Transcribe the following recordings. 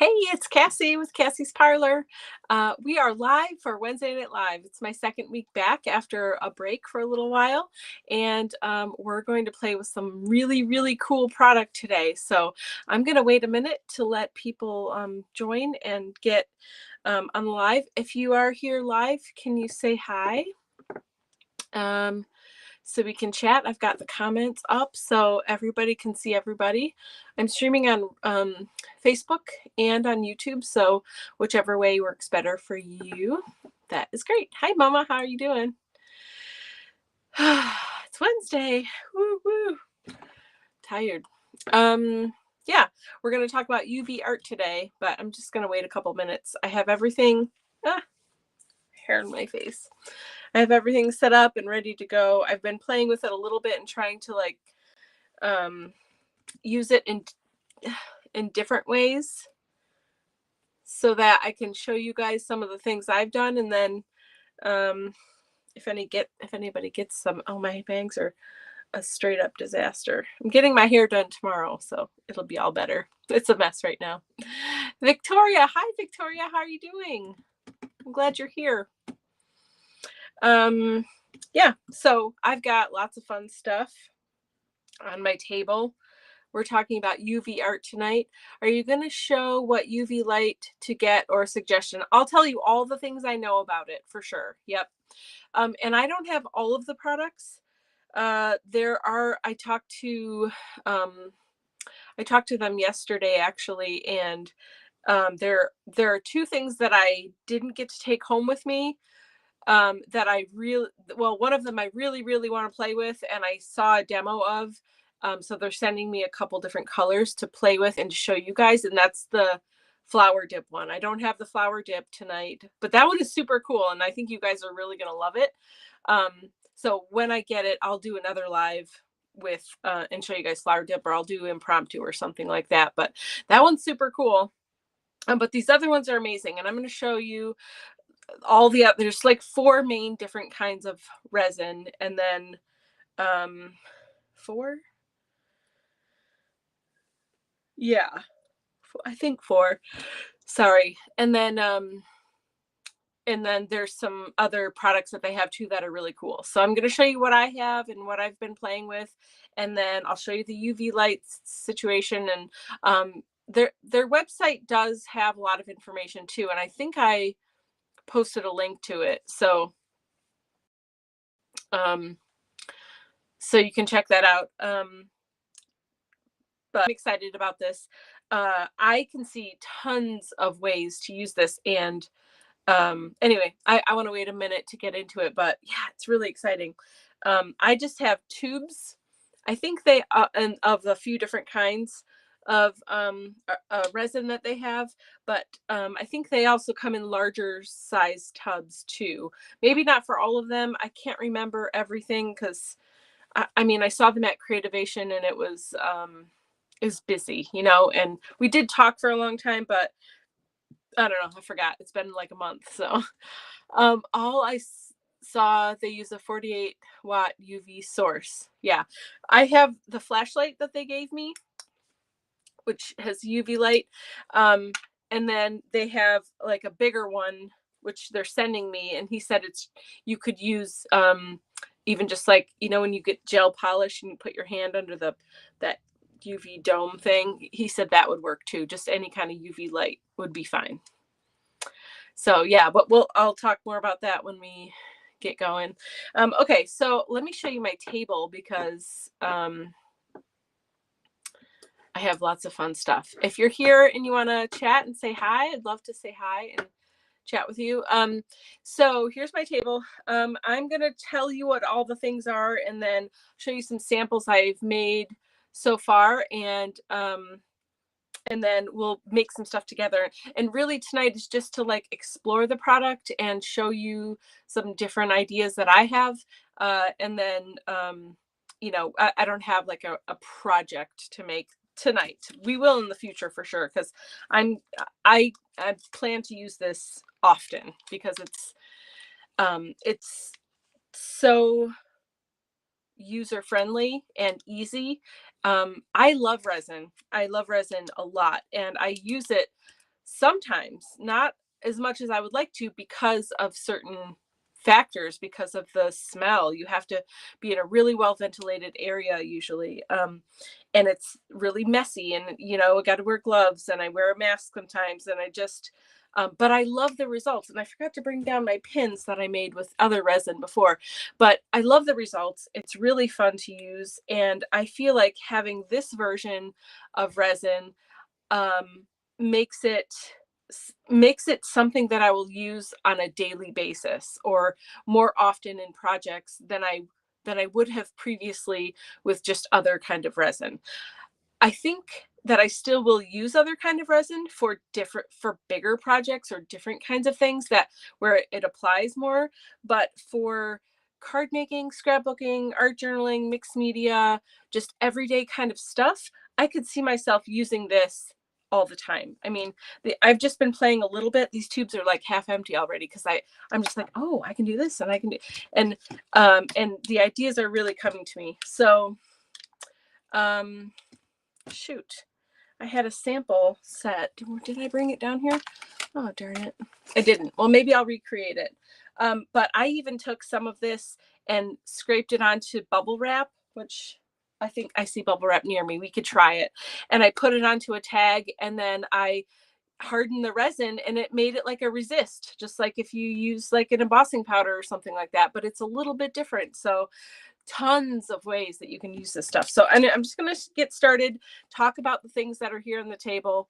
Hey, it's Cassie with Cassie's Parlor. We are live for Wednesday Night Live. It's my second week back after a break for a little while, and we're going to play with some really, really cool product today. So I'm going to wait a minute to let people join and get on live. If you are here live, can you say hi? So we can chat. I've got the comments up so everybody can see everybody. I'm streaming on Facebook and on YouTube, so whichever way works better for you. That is great. Hi, Mama. How are you doing? It's Wednesday. Woo woo. Tired. Yeah, we're going to talk about UV art today, but I'm just going to wait a couple minutes. I have everything. Hair in my face. I have everything set up and ready to go. I've been playing with it a little bit and trying to use it in different ways so that I can show you guys some of the things I've done. And then if anybody gets some, oh, my bangs are a straight up disaster. I'm getting my hair done tomorrow, so it'll be all better. It's a mess right now. Victoria, hi Victoria, how are you doing? I'm glad you're here. Yeah, so I've got lots of fun stuff on my table. We're talking about UV art tonight. Are you going to show what UV light to get or a suggestion? I'll tell you all the things I know about it for sure. Yep. And I don't have all of the products. I talked to them yesterday actually, and there are two things that I didn't get to take home with me. That one of them I really, really want to play with, and I saw a demo of. So they're sending me a couple different colors to play with and to show you guys, and that's the flower dip one. I don't have the flower dip tonight, but that one is super cool, and I think you guys are really going to love it. So when I get it, I'll do another live with and show you guys flower dip, or I'll do impromptu or something like that. But that one's super cool. But these other ones are amazing, and I'm going to show you all the there's like 4 main different kinds of resin, and then 4, yeah, I think 4, sorry. And then there's some other products that they have too that are really cool. So I'm going to show you what I have and what I've been playing with, and then I'll show you the UV lights situation. And their website does have a lot of information too, and I think I posted a link to it, so you can check that out. But I'm excited about this. I can see tons of ways to use this, and anyway, I want to wait a minute to get into it, but yeah, it's really exciting. I just have tubes. I think they and of a few different kinds of resin that they have, but I think they also come in larger size tubs too. Maybe not for all of them. I can't remember everything because I mean I saw them at Creativation, and it was busy, and we did talk for a long time, but I don't know, I forgot. It's been like a month. So all I saw, they use a 48 watt UV source. Yeah, I have the flashlight that they gave me, which has UV light. And then they have like a bigger one, which they're sending me. And he said you could use even just like, when you get gel polish and you put your hand under that UV dome thing, he said that would work too. Just any kind of UV light would be fine. So yeah, but I'll talk more about that when we get going. Okay, so let me show you my table because I have lots of fun stuff. If you're here and you want to chat and say hi, I'd love to say hi and chat with you. So here's my table. I'm going to tell you what all the things are and then show you some samples I've made so far, and then we'll make some stuff together. And really tonight is just to like explore the product and show you some different ideas that I have. And then, I don't have like a project to make tonight. We will in the future for sure, because I plan to use this often because it's so user friendly and easy. I love resin a lot, and I use it sometimes, not as much as I would like to because of certain factors, because of the smell. You have to be in a really well ventilated area usually. And it's really messy, and I got to wear gloves, and I wear a mask sometimes, and but I love the results. And I forgot to bring down my pins that I made with other resin before, but I love the results. It's really fun to use. And I feel like having this version of resin um, makes it something that I will use on a daily basis, or more often in projects than I would have previously with just other kind of resin. I think that I still will use other kind of resin for bigger projects or different kinds of things that where it applies more, but for card making, scrapbooking, art journaling, mixed media, just everyday kind of stuff, I could see myself using this all the time. I mean, I've just been playing a little bit. These tubes are like half empty already because I'm just like, oh, I can do this and I can do, and the ideas are really coming to me. So, shoot, I had a sample set. Did I bring it down here? Oh, darn it. I didn't. Well, maybe I'll recreate it. But I even took some of this and scraped it onto bubble wrap, which I think I see bubble wrap near me. We could try it. And I put it onto a tag, and then I hardened the resin, and it made it like a resist, just like if you use like an embossing powder or something like that, but it's a little bit different. So tons of ways that you can use this stuff. So I'm just going to get started, talk about the things that are here on the table,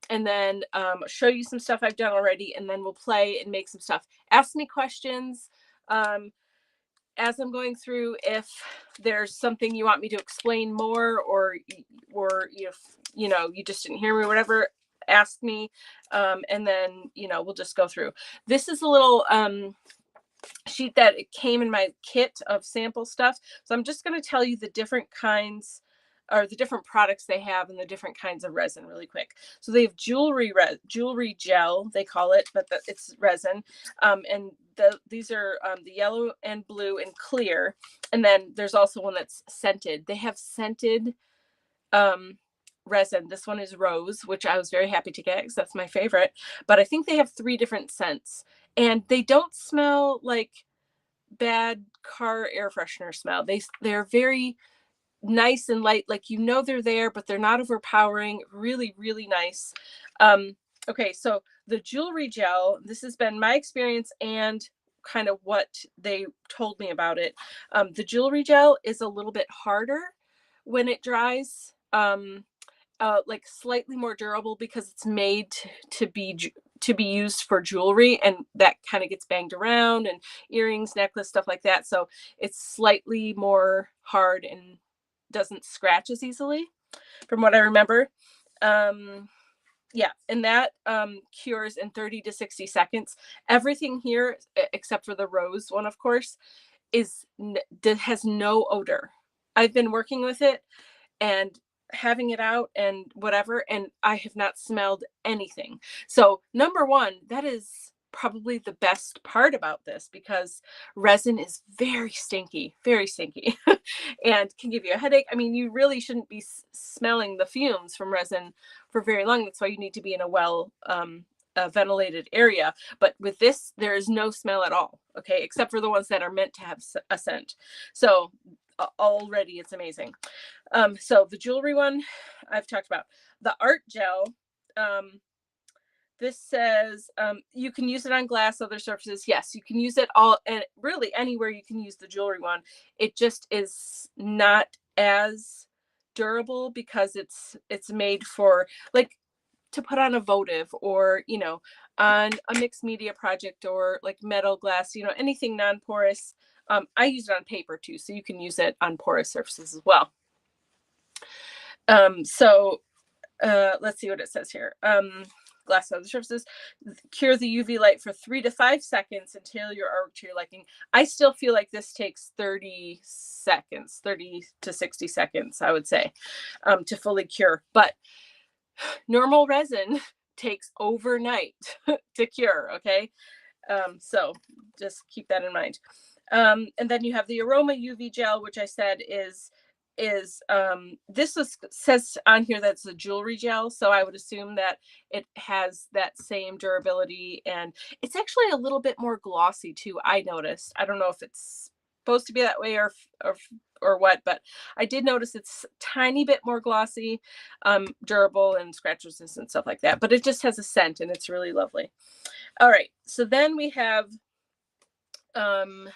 and then show you some stuff I've done already, and then we'll play and make some stuff. Ask me questions as I'm going through. If there's something you want me to explain more, or if you just didn't hear me or whatever, ask me, and then we'll just go through. This is a little sheet that it came in my kit of sample stuff. So I'm just going to tell you the different kinds, or the different products they have, and the different kinds of resin really quick. So they have jewelry gel, they call it, but it's resin. And these are the yellow and blue and clear. And then there's also one that's scented. They have scented resin. This one is rose, which I was very happy to get because that's my favorite. But I think they have 3 different scents, and they don't smell like bad car air freshener smell. They're very nice and light, like they're there, but they're not overpowering. Really, really nice. Okay, so the jewelry gel, this has been my experience and kind of what they told me about it. The jewelry gel is a little bit harder when it dries. Like slightly more durable because it's made to be used for jewelry, and that kind of gets banged around, and earrings, necklace, stuff like that. So it's slightly more hard and doesn't scratch as easily, from what I remember. Yeah, and that cures in 30 to 60 seconds. Everything here, except for the rose one, of course, has no odor. I've been working with it and having it out and whatever, and I have not smelled anything. So number one, that is probably the best part about this, because resin is very stinky and can give you a headache. I mean, you really shouldn't be smelling the fumes from resin for very long. That's why you need to be in a well ventilated area. But with this, there is no smell at all, okay, except for the ones that are meant to have a scent. So already it's amazing. So the jewelry one I've talked about. The art gel, this says you can use it on glass, other surfaces. Yes, you can use it all, and really anywhere you can use the jewelry one. It just is not as durable because it's made for like to put on a votive, or on a mixed media project, or like metal, glass, anything non-porous. I use it on paper too, so you can use it on porous surfaces as well. So let's see what it says here. Glass other surfaces, cure the UV light for 3 to 5 seconds and tailor your artwork to your liking. I still feel like this takes 30 to 60 seconds, I would say, to fully cure. But normal resin takes overnight to cure, okay? So just keep that in mind. And then you have the Aroma UV Gel, which I said is is this says on here that's a jewelry gel, so I would assume that it has that same durability, and it's actually a little bit more glossy too. I noticed. I don't know if it's supposed to be that way or or what, but I did notice it's a tiny bit more glossy, durable and scratch resistant, stuff like that. But it just has a scent and it's really lovely. All right, so then we have the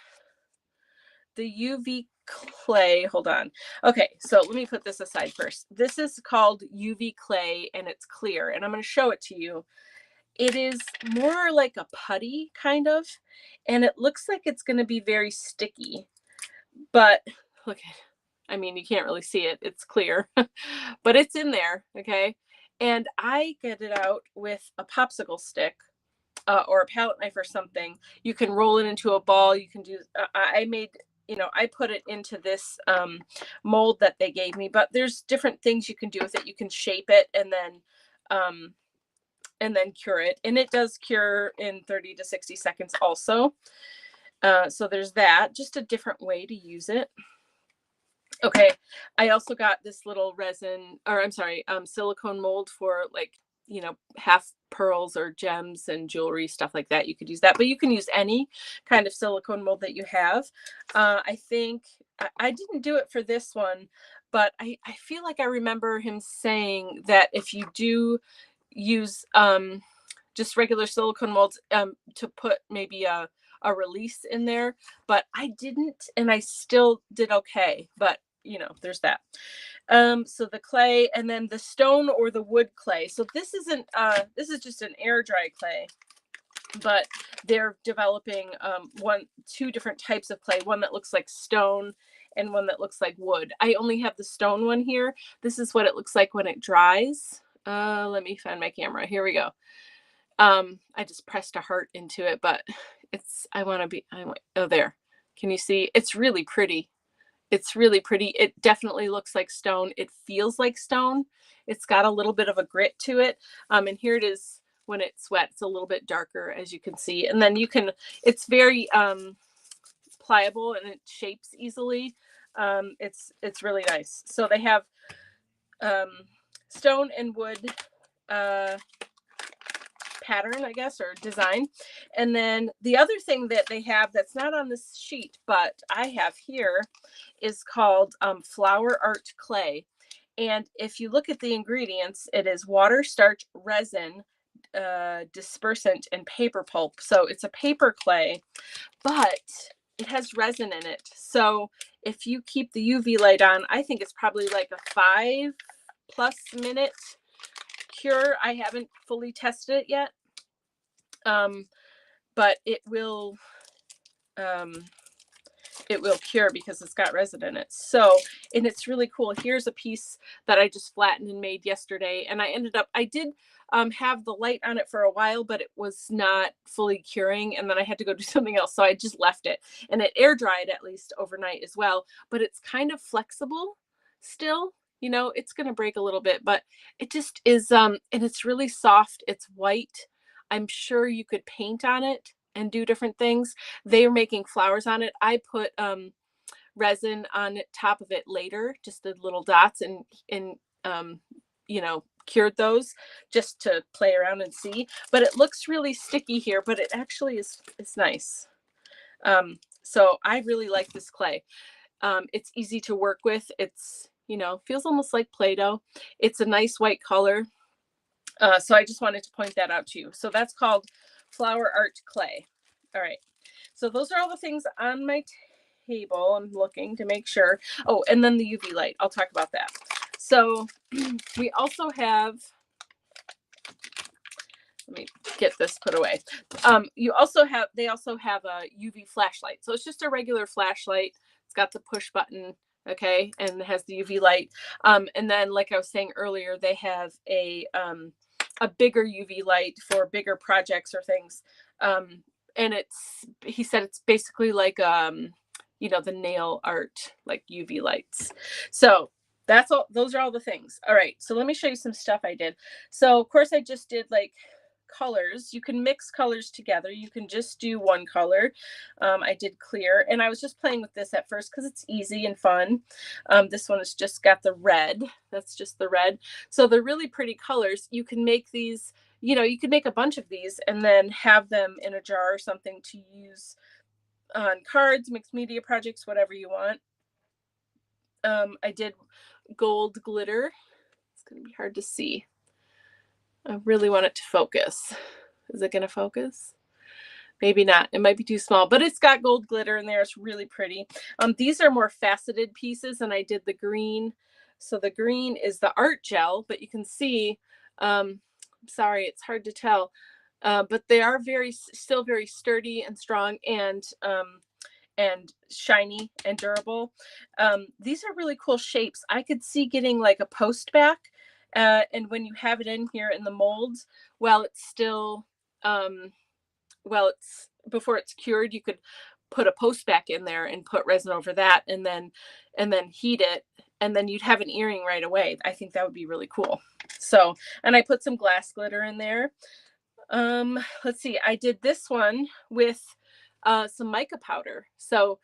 UV clay. Hold on. Okay, so let me put this aside first. This is called UV clay and it's clear, and I'm going to show it to you. It is more like a putty kind of, and it looks like it's going to be very sticky, but look, I mean, you can't really see it. It's clear, but it's in there. Okay. And I get it out with a popsicle stick or a palette knife or something. You can roll it into a ball. You can do, I made, I put it into this mold that they gave me, but there's different things you can do with it. You can shape it and then cure it. And it does cure in 30 to 60 seconds also. So there's that, just a different way to use it. Okay. I also got this little resin, or I'm sorry, silicone mold for like, half pearls or gems and jewelry, stuff like that. You could use that, but you can use any kind of silicone mold that you have. I think I didn't do it for this one, but I feel like I remember him saying that if you do use just regular silicone molds, to put maybe a release in there, but I didn't, and I still did okay. But there's that. So the clay, and then the stone or the wood clay. So this isn't this is just an air dry clay, but they're developing two different types of clay, one that looks like stone and one that looks like wood. I only have the stone one here. This is what it looks like when it dries. Let me find my camera. Here we go. I just pressed a heart into it, but oh, there. Can you see? It's really pretty. It's really pretty. It definitely looks like stone. It feels like stone. It's got a little bit of a grit to it. And here it is when it's wet. It's a little bit darker, as you can see. And then it's very pliable and it shapes easily. It's really nice. So they have stone and wood pattern, I guess, or design. And then the other thing that they have that's not on this sheet, but I have here, is called flower art clay. And if you look at the ingredients, it is water, starch, resin, dispersant, and paper pulp. So it's a paper clay, but it has resin in it. So if you keep the UV light on, I think it's probably like a 5+ minute cure. I haven't fully tested it yet, but it will cure because it's got resin in it. So, and it's really cool. Here's a piece that I just flattened and made yesterday, and I did have the light on it for a while, but it was not fully curing, and then I had to go do something else, so I just left it, and it air dried at least overnight as well. But it's kind of flexible still. It's going to break a little bit, but it just is, and it's really soft. It's white. I'm sure you could paint on it and do different things. They are making flowers on it. I put resin on top of it later, just the little dots, and cured those just to play around and see. But it looks really sticky here, but it actually is nice. So I really like this clay. It's easy to work with. It's feels almost like Play-Doh. It's a nice white color. So I just wanted to point that out to you. So that's called flower art clay. All right. So those are all the things on my table. I'm looking to make sure. Oh, and then the UV light. I'll talk about that. So we also have, let me get this put away. They also have a UV flashlight. So it's just a regular flashlight. It's got the push button. Okay. And it has the UV light. And then, like I was saying earlier, they have a bigger UV light for bigger projects or things. And he said it's basically like, the nail art, like UV lights. So those are all the things. All right. So let me show you some stuff I did. So of course I just did like colors. You can mix colors together. You can just do one color. I did clear, and I was just playing with this at first because it's easy and fun. This one has just got the red. That's just the red. So they're really pretty colors. You can make these, you know, you could make a bunch of these and then have them in a jar or something to use on cards, mixed media projects, whatever you want. I did gold glitter. It's going to be hard to see. I really want it to focus. Is it going to focus? Maybe not. It might be too small, but it's got gold glitter in there. It's really pretty. These are more faceted pieces, and I did the green. So the green is the art gel, but you can see, sorry, it's hard to tell, but they are still very sturdy and strong and shiny and durable. These are really cool shapes. I could see getting like a post back, and when you have it in here in the molds, while it's still, it's before it's cured, you could put a post back in there and put resin over that, and then heat it, and then you'd have an earring right away. I think that would be really cool. So, and I put some glass glitter in there. Let's see, I did this one with some mica powder. So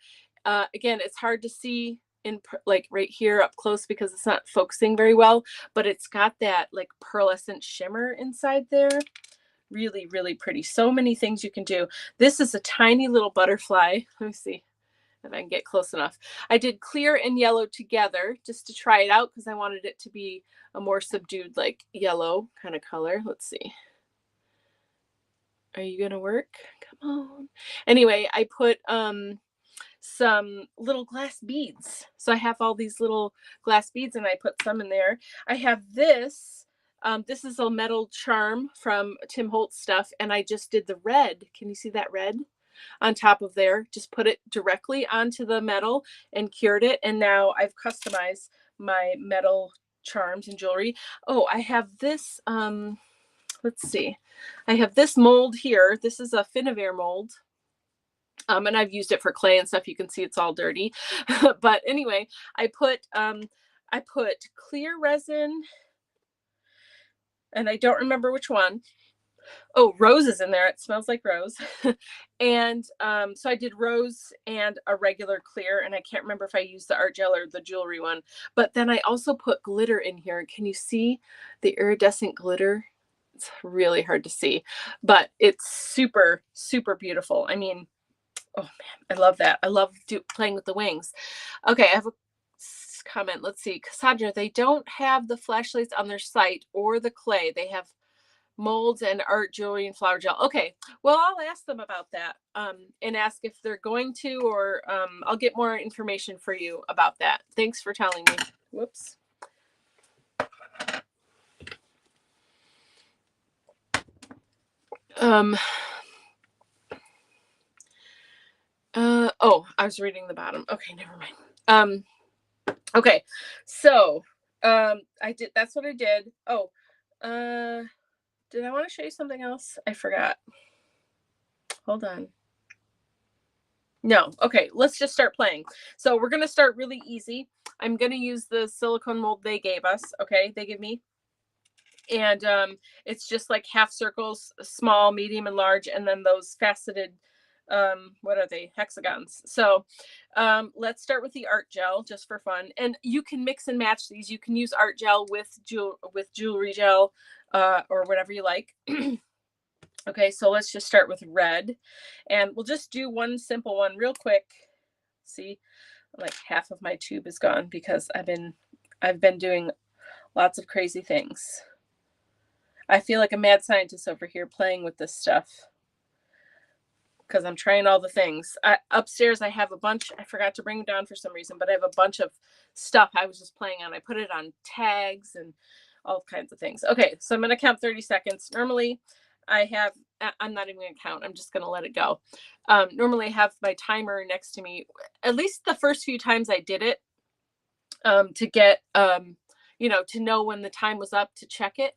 again, it's hard to see in like right here up close because it's not focusing very well, but it's got that like pearlescent shimmer inside there. Really, really pretty. So many things you can do. This is a tiny little butterfly. Let me see if I can get close enough. I did clear and yellow together just to try it out because I wanted it to be a more subdued, like yellow kind of color. Let's see. Are you gonna work? Come on. Anyway, I put some little glass beads. So I have all these little glass beads, and I put some in there. I have this. This is a metal charm from Tim Holtz stuff, and I just did the red. Can you see that red on top of there? Just put it directly onto the metal and cured it. And now I've customized my metal charms and jewelry. Oh, I have this. Let's see. I have this mold here. This is a Finavere mold. And I've used it for clay and stuff. You can see it's all dirty. But anyway, I put clear resin, and I don't remember which one. Oh, rose is in there. It smells like rose. And so I did rose and a regular clear, and I can't remember if I used the art gel or the jewelry one. But then I also put glitter in here. Can you see the iridescent glitter? It's really hard to see, but it's super, super beautiful. I mean, oh man, I love that. I love playing with the wings. Okay, I have a comment. Let's see. Cassandra, they don't have the flashlights on their site or the clay. They have molds and art jewelry and flower gel. Okay, well, I'll ask them about that and ask if they're going to, or I'll get more information for you about that. Thanks for telling me. Whoops. Oh, I was reading the bottom. Okay, never mind. Okay, so that's what I did. Oh, did I want to show you something else? I forgot. Hold on. No, okay, let's just start playing. So we're gonna start really easy. I'm gonna use the silicone mold they gave us. Okay, they give me. And it's just like half circles, small, medium, and large, and then those faceted, what are they, hexagons. So let's start with the art gel just for fun, and you can mix and match these. You can use art gel with jewelry gel or whatever you like. Okay, so let's just start with red, and we'll just do one simple one real quick. See, like half of my tube is gone because I've been doing lots of crazy things. I feel like a mad scientist over here playing with this stuff because I'm trying all the things. Upstairs, I have a bunch. I forgot to bring them down for some reason, but I have a bunch of stuff I was just playing on. I put it on tags and all kinds of things. Okay, so I'm going to count 30 seconds. Normally, I'm not even going to count. I'm just going to let it go. Normally, I have my timer next to me. At least the first few times I did it to get, to know when the time was up to check it.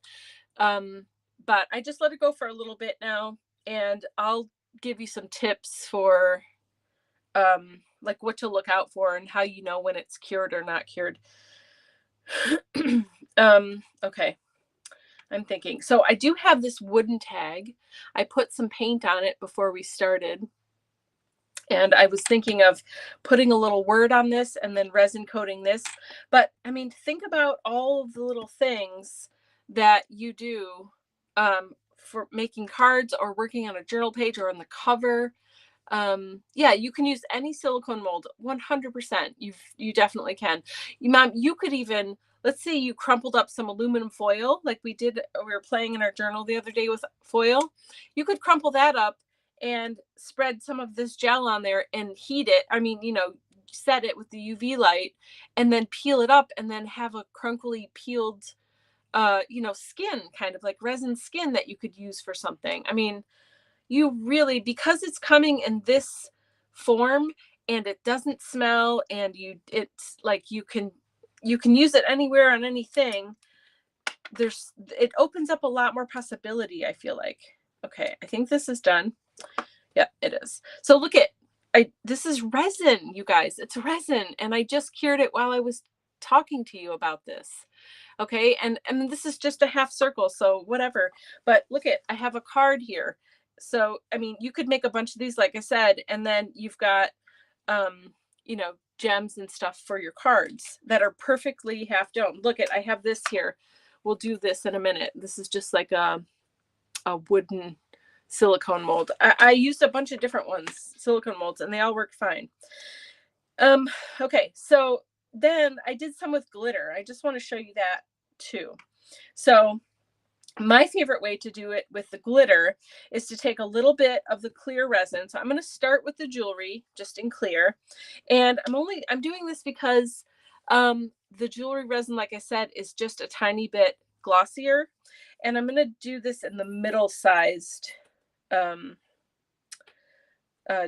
But I just let it go for a little bit now, and I'll give you some tips for like what to look out for and how you know when it's cured or not cured. Okay, I'm thinking. So I do have this wooden tag. I put some paint on it before we started. And I was thinking of putting a little word on this and then resin coating this. But I mean, think about all of the little things that you do for making cards or working on a journal page or on the cover. Yeah, you can use any silicone mold 100%. You definitely can. Mom, you could even, let's say you crumpled up some aluminum foil like we did, we were playing in our journal the other day with foil. You could crumple that up and spread some of this gel on there and heat it. I mean, set it with the UV light and then peel it up and then have a crunkly peeled skin, kind of like resin skin that you could use for something. I mean, you really, because it's coming in this form and it doesn't smell and it's like you can use it anywhere on anything. It opens up a lot more possibility, I feel like. Okay, I think this is done. Yep, it is. So look at, this is resin, you guys. It's resin, and I just cured it while I was talking to you about this. Okay, and this is just a half circle, so whatever. But look at, I have a card here. So I mean, you could make a bunch of these, like I said, and then you've got gems and stuff for your cards that are perfectly half dome. Look at, I have this here. We'll do this in a minute. This is just like a wooden silicone mold. I used a bunch of different ones, silicone molds, and they all work fine. Okay, so then I did some with glitter. I just want to show you that too. So my favorite way to do it with the glitter is to take a little bit of the clear resin. So I'm going to start with the jewelry just in clear. And I'm doing this because the jewelry resin, like I said, is just a tiny bit glossier. And I'm going to do this in the middle sized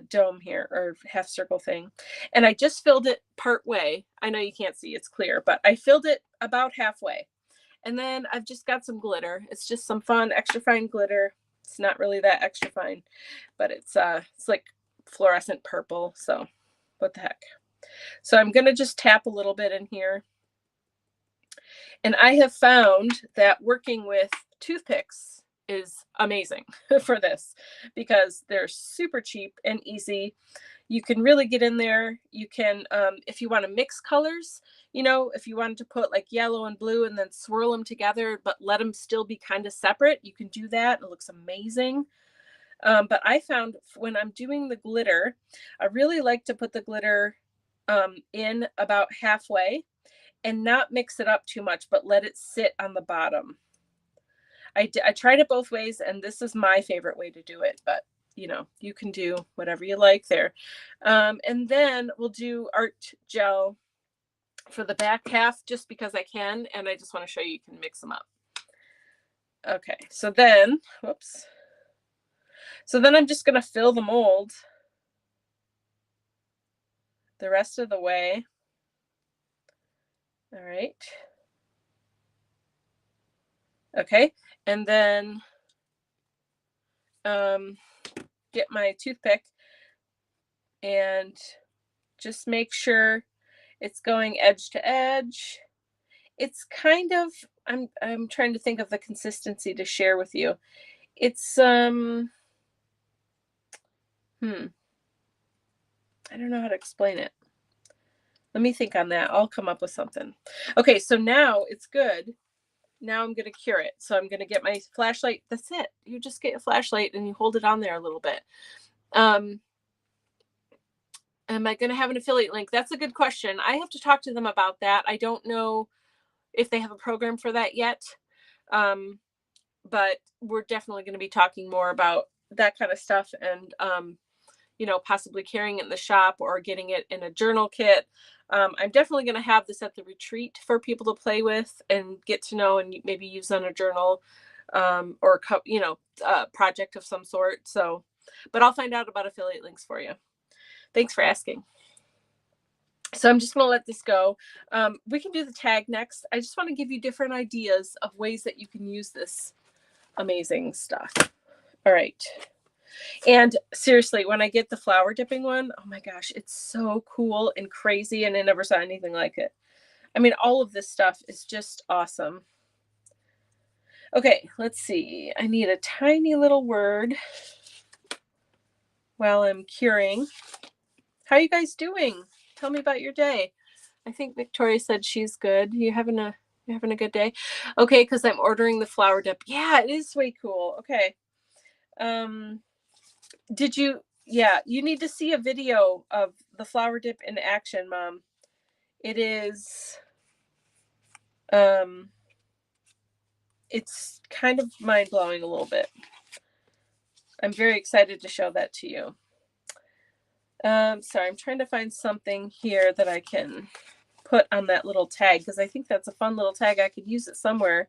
dome here, or half circle thing. And I just filled it part way. I know you can't see, it's clear, but I filled it about halfway. And then I've just got some glitter. It's just some fun extra fine glitter. It's not really that extra fine, but it's like fluorescent purple. So what the heck. So I'm going to just tap a little bit in here. And I have found that working with toothpicks is amazing for this because they're super cheap and easy. You can really get in there. You can, if you want to mix colors, if you wanted to put like yellow and blue and then swirl them together, but let them still be kind of separate, you can do that. It looks amazing. But I found when I'm doing the glitter, I really like to put the glitter in about halfway and not mix it up too much, but let it sit on the bottom. I tried it both ways, and this is my favorite way to do it, but you can do whatever you like there. And then we'll do art gel for the back half just because I can, and I just want to show you can mix them up. Okay, so then, whoops. So then I'm just going to fill the mold the rest of the way. All right. Okay, and then get my toothpick and just make sure it's going edge to edge. It's kind of, I'm trying to think of the consistency to share with you. It's I don't know how to explain it. Let me think on that. I'll come up with something. Okay, so now it's good. Now I'm going to cure it. So I'm going to get my flashlight. That's it. You just get a flashlight and you hold it on there a little bit. Am I going to have an affiliate link? That's a good question. I have to talk to them about that. I don't know if they have a program for that yet. But we're definitely going to be talking more about that kind of stuff and, possibly carrying it in the shop or getting it in a journal kit. I'm definitely going to have this at the retreat for people to play with and get to know and maybe use on a journal or, a project of some sort. So, but I'll find out about affiliate links for you. Thanks for asking. So I'm just going to let this go. We can do the tag next. I just want to give you different ideas of ways that you can use this amazing stuff. All right. And seriously, when I get the flower dipping one, oh my gosh, it's so cool and crazy. And I never saw anything like it. I mean, all of this stuff is just awesome. Okay, let's see. I need a tiny little word while I'm curing. How are you guys doing? Tell me about your day. I think Victoria said she's good. You having a good day? Okay, because I'm ordering the flower dip. Yeah, it is way cool. Okay. Did you, yeah, you need to see a video of the flower dip in action, Mom. It is, it's kind of mind-blowing a little bit. I'm very excited to show that to you. Sorry, I'm trying to find something here that I can put on that little tag, because I think that's a fun little tag. I could use it somewhere.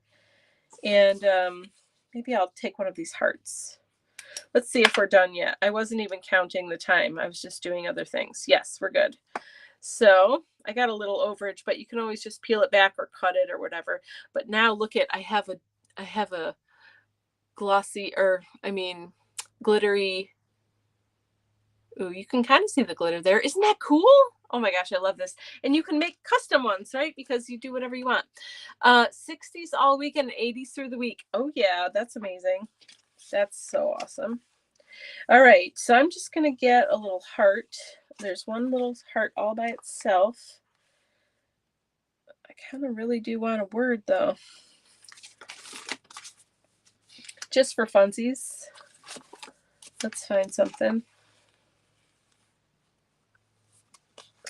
And maybe I'll take one of these hearts. Let's see if we're done yet. I wasn't even counting the time. I was just doing other things. Yes, we're good. So I got a little overage, but you can always just peel it back or cut it or whatever. But now look at, I have a glossy, or I mean glittery. Ooh, you can kind of see the glitter there. Isn't that cool? Oh my gosh, I love this. And you can make custom ones, right? Because you do whatever you want. 60s all week and 80s through the week. Oh yeah, that's amazing. That's so awesome. All right, so I'm just gonna get a little heart. There's one little heart all by itself. I kind of really do want a word though. Just for funsies. Let's find something.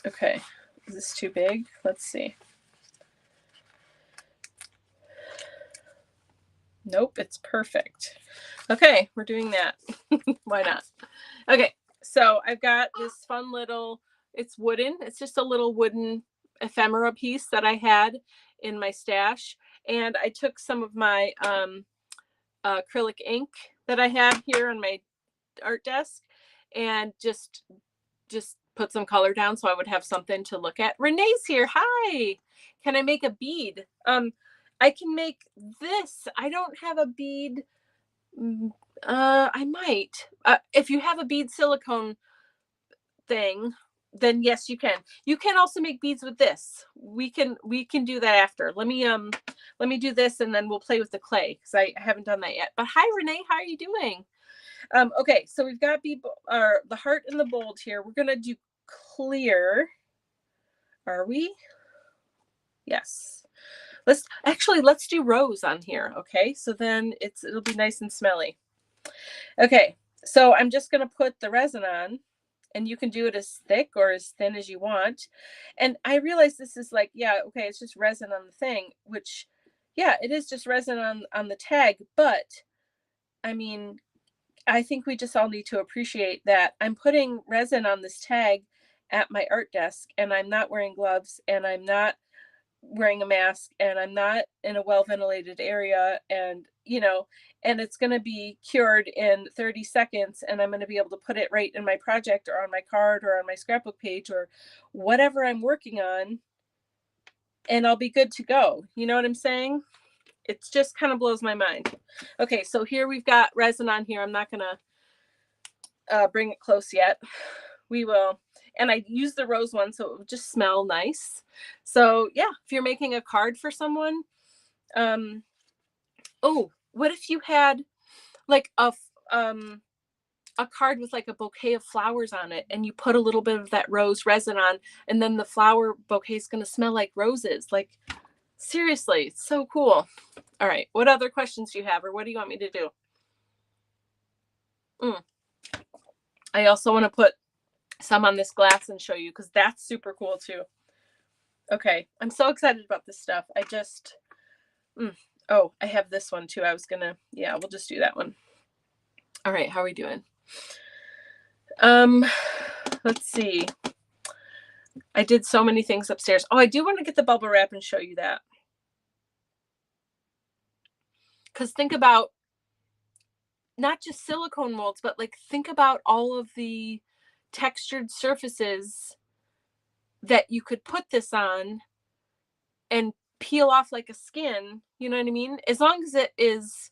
Okay, is this too big? Let's see. Nope, it's perfect. Okay, we're doing that. Why not? Okay, so I've got this fun little, it's wooden. It's just a little wooden ephemera piece that I had in my stash. And I took some of my acrylic ink that I have here on my art desk and just put some color down so I would have something to look at. Renee's here. Hi. Can I make a bead? I can make this. I don't have a bead. I might. If you have a bead silicone thing, then yes, you can. You can also make beads with this. We can do that after. Let me do this and then we'll play with the clay because I haven't done that yet. But hi Renee, how are you doing? Okay, so we've got the heart and the bold here. We're gonna do clear. Are we? Yes. Let's do rose on here. Okay, so then it'll be nice and smelly. Okay, so I'm just gonna put the resin on, and you can do it as thick or as thin as you want. And I realize this is like, yeah, okay, it's just resin on the thing, which, yeah, it is just resin on the tag. But I mean, I think we just all need to appreciate that I'm putting resin on this tag at my art desk, and I'm not wearing gloves, and I'm not wearing a mask, and I'm not in a well-ventilated area, and and it's going to be cured in 30 seconds, and I'm going to be able to put it right in my project or on my card or on my scrapbook page or whatever I'm working on, and I'll be good to go. You know what I'm saying? It just kind of blows my mind. Okay, so here we've got resin on here. I'm not going to bring it close yet. We will. And I use the rose one so it would just smell nice. So yeah, if you're making a card for someone, oh, what if you had like a card with like a bouquet of flowers on it, and you put a little bit of that rose resin on, and then the flower bouquet is going to smell like roses. Like seriously, it's so cool. All right, what other questions do you have, or what do you want me to do? I also want to put some on this glass and show you because that's super cool too. Okay, I'm so excited about this stuff. I just, oh, I have this one too. I was gonna, yeah, we'll just do that one. All right, how are we doing? Let's see. I did so many things upstairs. Oh, I do want to get the bubble wrap and show you that. Because think about not just silicone molds, but like think about all of the textured surfaces that you could put this on and peel off like a skin. You know what I mean? As long as it is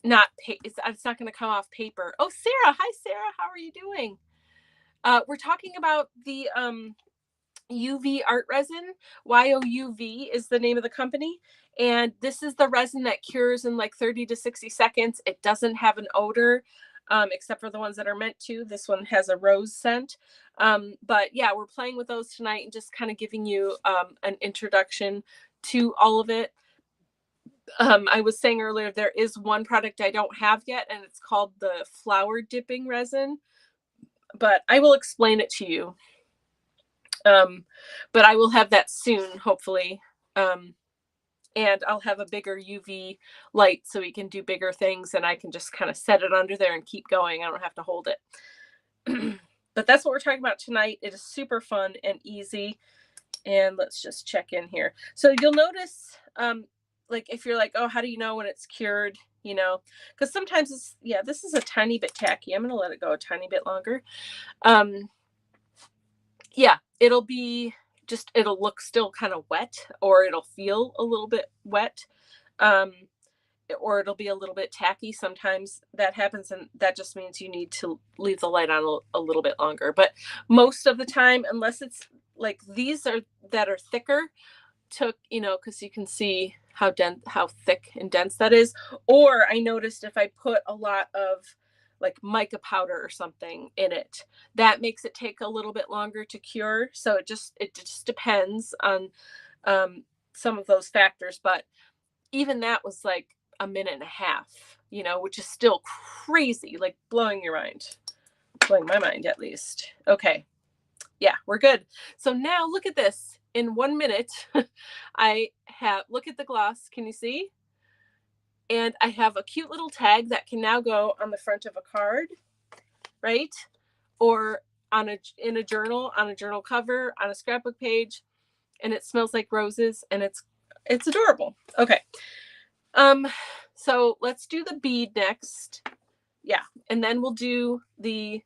not, it's not going to come off paper. Oh, Sarah. Hi, Sarah. How are you doing? We're talking about the YouV Art Resin. YOUV is the name of the company. And this is the resin that cures in like 30 to 60 seconds. It doesn't have an odor, except for the ones that are meant to. This one has a rose scent. But yeah, we're playing with those tonight and just kind of giving you an introduction to all of it. I was saying earlier, there is one product I don't have yet, and it's called the flower dipping resin, but I will explain it to you. But I will have that soon, hopefully. And I'll have a bigger UV light so we can do bigger things, and I can just kind of set it under there and keep going. I don't have to hold it. But that's what we're talking about tonight. It is super fun and easy. And let's just check in here. So you'll notice, like if you're like, oh, how do you know when it's cured? You know, because sometimes it's, yeah, this is a tiny bit tacky. I'm going to let it go a tiny bit longer. Yeah, it'll be just, it'll look still kind of wet, or it'll feel a little bit wet, or it'll be a little bit tacky. Sometimes that happens, and that just means you need to leave the light on a little bit longer. But most of the time, unless it's like these are that are thicker, took, you know, because you can see how thick and dense that is. Or I noticed if I put a lot of like mica powder or something in it, that makes it take a little bit longer to cure. So it just depends on some of those factors. But even that was like a minute and a half, you know, which is still crazy, like blowing my mind at least. Okay. Yeah, we're good. So now look at this. In 1 minute, look at the gloss. Can you see? And I have a cute little tag that can now go on the front of a card, right? Or in a journal, on a journal cover, on a scrapbook page, and it smells like roses, and it's adorable. Okay. So let's do the bead next. Yeah, and then we'll do the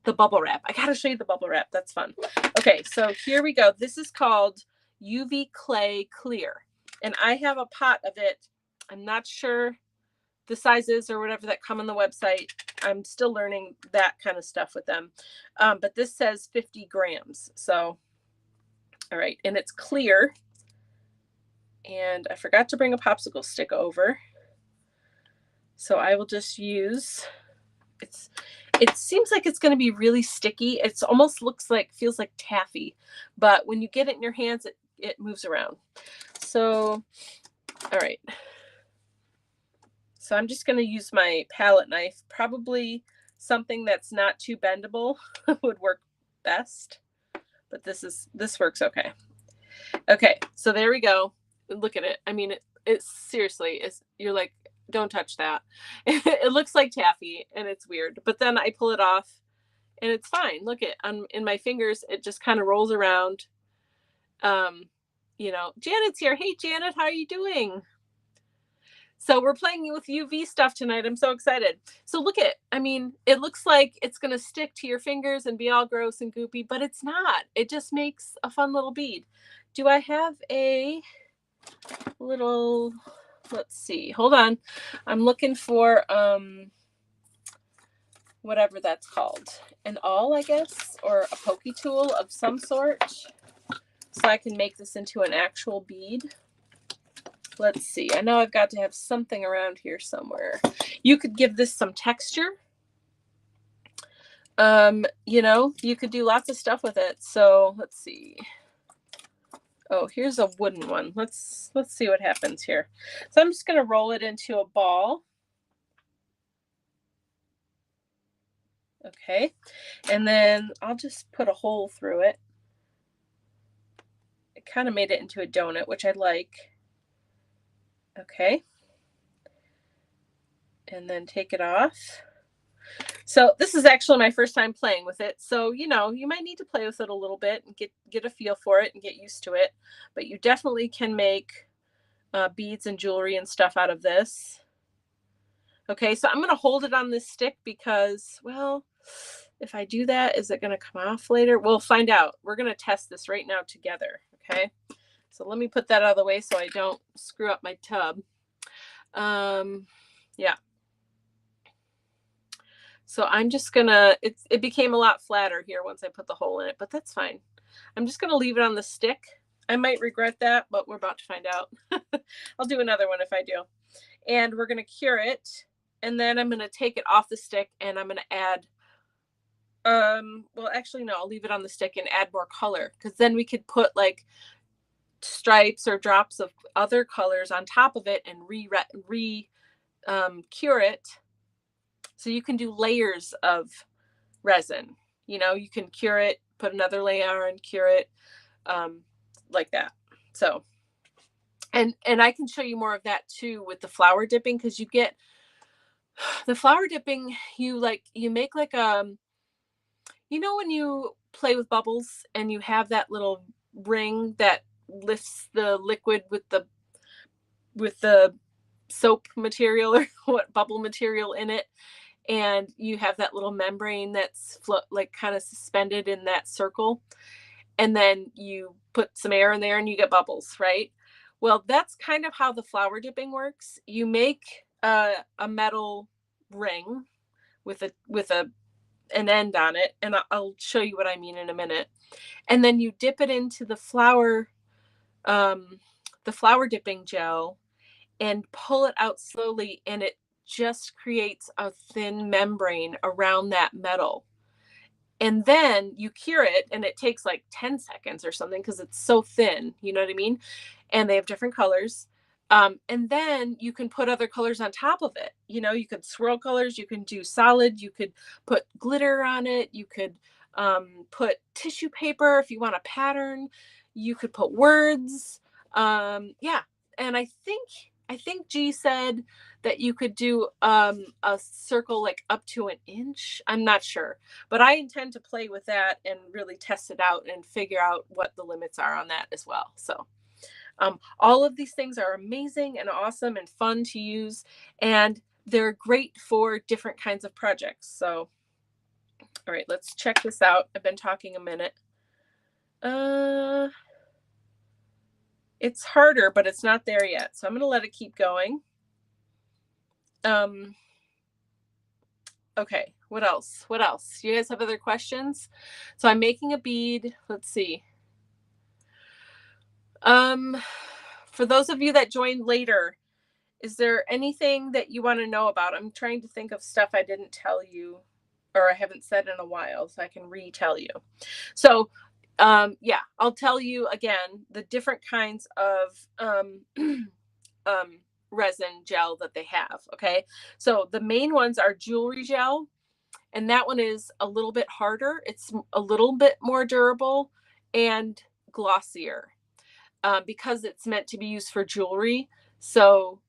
bubble wrap. I gotta show you the bubble wrap. That's fun. Okay, so here we go. This is called UV Clay Clear. And I have a pot of it. I'm not sure the sizes or whatever that come on the website. I'm still learning that kind of stuff with them. But this says 50 grams. So, all right. And it's clear. And I forgot to bring a popsicle stick over. So I will just use, it seems like it's going to be really sticky. It's almost feels like taffy, but when you get it in your hands, it moves around. So, all right. So I'm just going to use my palette knife. Probably something that's not too bendable would work best, but this works okay. Okay. So there we go. Look at it. I mean, it seriously is, you're like, don't touch that. It looks like taffy and it's weird, but then I pull it off and it's fine. Look at in my fingers, it just kind of rolls around. You know, Janet's here. Hey, Janet, how are you doing? So we're playing with UV stuff tonight. I'm so excited. So look at, I mean, it looks like it's going to stick to your fingers and be all gross and goopy, but it's not. It just makes a fun little bead. Do I have a little, let's see, hold on. I'm looking for whatever that's called, an awl, I guess, or a pokey tool of some sort, so I can make this into an actual bead. Let's see. I know I've got to have something around here somewhere. You could give this some texture. You know, you could do lots of stuff with it. So let's see. Oh, here's a wooden one. Let's see what happens here. So I'm just going to roll it into a ball. Okay. And then I'll just put a hole through it. It kind of made it into a donut, which I like. Okay. And then take it off. So this is actually my first time playing with it. So, you know, you might need to play with it a little bit and get a feel for it and get used to it. But you definitely can make beads and jewelry and stuff out of this. Okay, so I'm going to hold it on this stick because, well, if I do that, is it going to come off later? We'll find out. We're going to test this right now together. Okay, so let me put that out of the way so I don't screw up my tub. Yeah. So I'm just gonna, it became a lot flatter here once I put the hole in it, but that's fine. I'm just gonna leave it on the stick. I might regret that, but we're about to find out. I'll do another one if I do. And we're gonna cure it. And then I'm gonna take it off the stick and I'm gonna add, well, actually, no, I'll leave it on the stick and add more color, because then we could put like stripes or drops of other colors on top of it and cure it. So you can do layers of resin. You know, you can cure it, put another layer and cure it, like that. So, and I can show you more of that too with the flour dipping, because you get the flour dipping, you make like you know when you play with bubbles and you have that little ring that lifts the liquid with the soap material or what bubble material in it, and you have that little membrane that's like kind of suspended in that circle, and then you put some air in there and you get bubbles, right? Well, that's kind of how the flour dipping works. You make a metal ring with an end on it, and I'll show you what I mean in a minute. And then you dip it into the flour dipping gel and pull it out slowly, and it just creates a thin membrane around that metal. And then you cure it, and it takes like 10 seconds or something because it's so thin, you know what I mean? And they have different colors. And then you can put other colors on top of it. You know, you could swirl colors, you can do solid, you could put glitter on it, you could put tissue paper if you want a pattern, you could put words. Yeah. And I think G said that you could do a circle like up to an inch. I'm not sure, but I intend to play with that and really test it out and figure out what the limits are on that as well. So all of these things are amazing and awesome and fun to use, and they're great for different kinds of projects. So, all right, let's check this out. I've been talking a minute. It's harder, but it's not there yet. So I'm going to let it keep going. Okay, what else? What else? You guys have other questions? So I'm making a bead. Let's see. For those of you that joined later, is there anything that you want to know about? I'm trying to think of stuff I didn't tell you or I haven't said in a while, so I can retell you. So, yeah, I'll tell you again the different kinds of resin gel that they have. Okay, so the main ones are jewelry gel, and that one is a little bit harder. It's a little bit more durable and glossier, because it's meant to be used for jewelry. So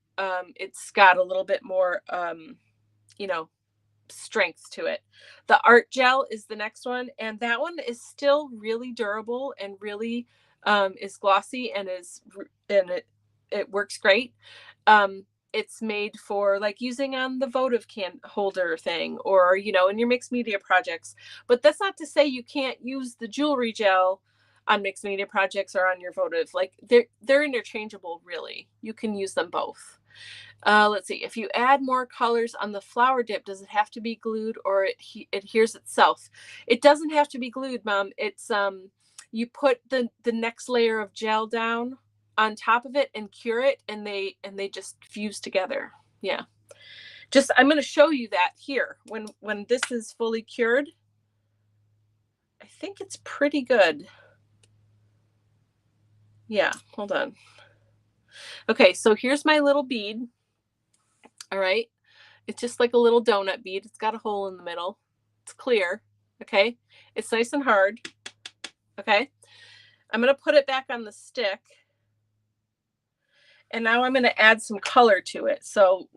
it's got a little bit more, you know, strength to it. The art gel is the next one, and that one is still really durable and really is glossy and it works great. It's made for like using on the votive can holder thing, or you know, in your mixed media projects. But that's not to say you can't use the jewelry gel on mixed media projects or on your votive. Like they're interchangeable, really. You can use them both. Let's see. If you add more colors on the flower dip, does it have to be glued or it adheres itself? It doesn't have to be glued, Mom. It's you put the next layer of gel down on top of it and cure it, and they just fuse together. Yeah. Just I'm going to show you that here when this is fully cured. I think it's pretty good. Yeah, hold on. Okay, so here's my little bead. All right. It's just like a little donut bead. It's got a hole in the middle. It's clear. Okay. It's nice and hard. Okay. I'm going to put it back on the stick. And now I'm going to add some color to it. So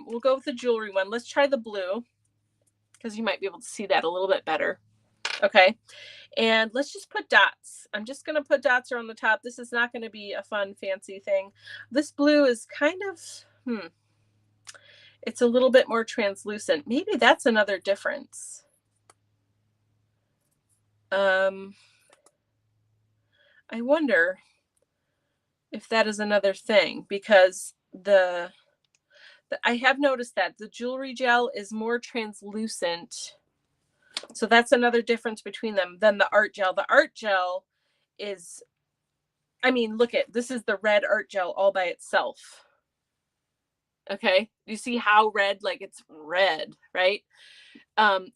we'll go with the jewelry one. Let's try the blue, because you might be able to see that a little bit better. Okay. And let's just put dots. I'm just going to put dots around the top. This is not going to be a fun, fancy thing. This blue is kind of, it's a little bit more translucent. Maybe that's another difference. I wonder if that is another thing, because the I have noticed that the jewelry gel is more translucent. So that's another difference between them than the art gel. The art gel is, I mean, look at, this is the red art gel all by itself. Okay. You see how red, like it's red, right?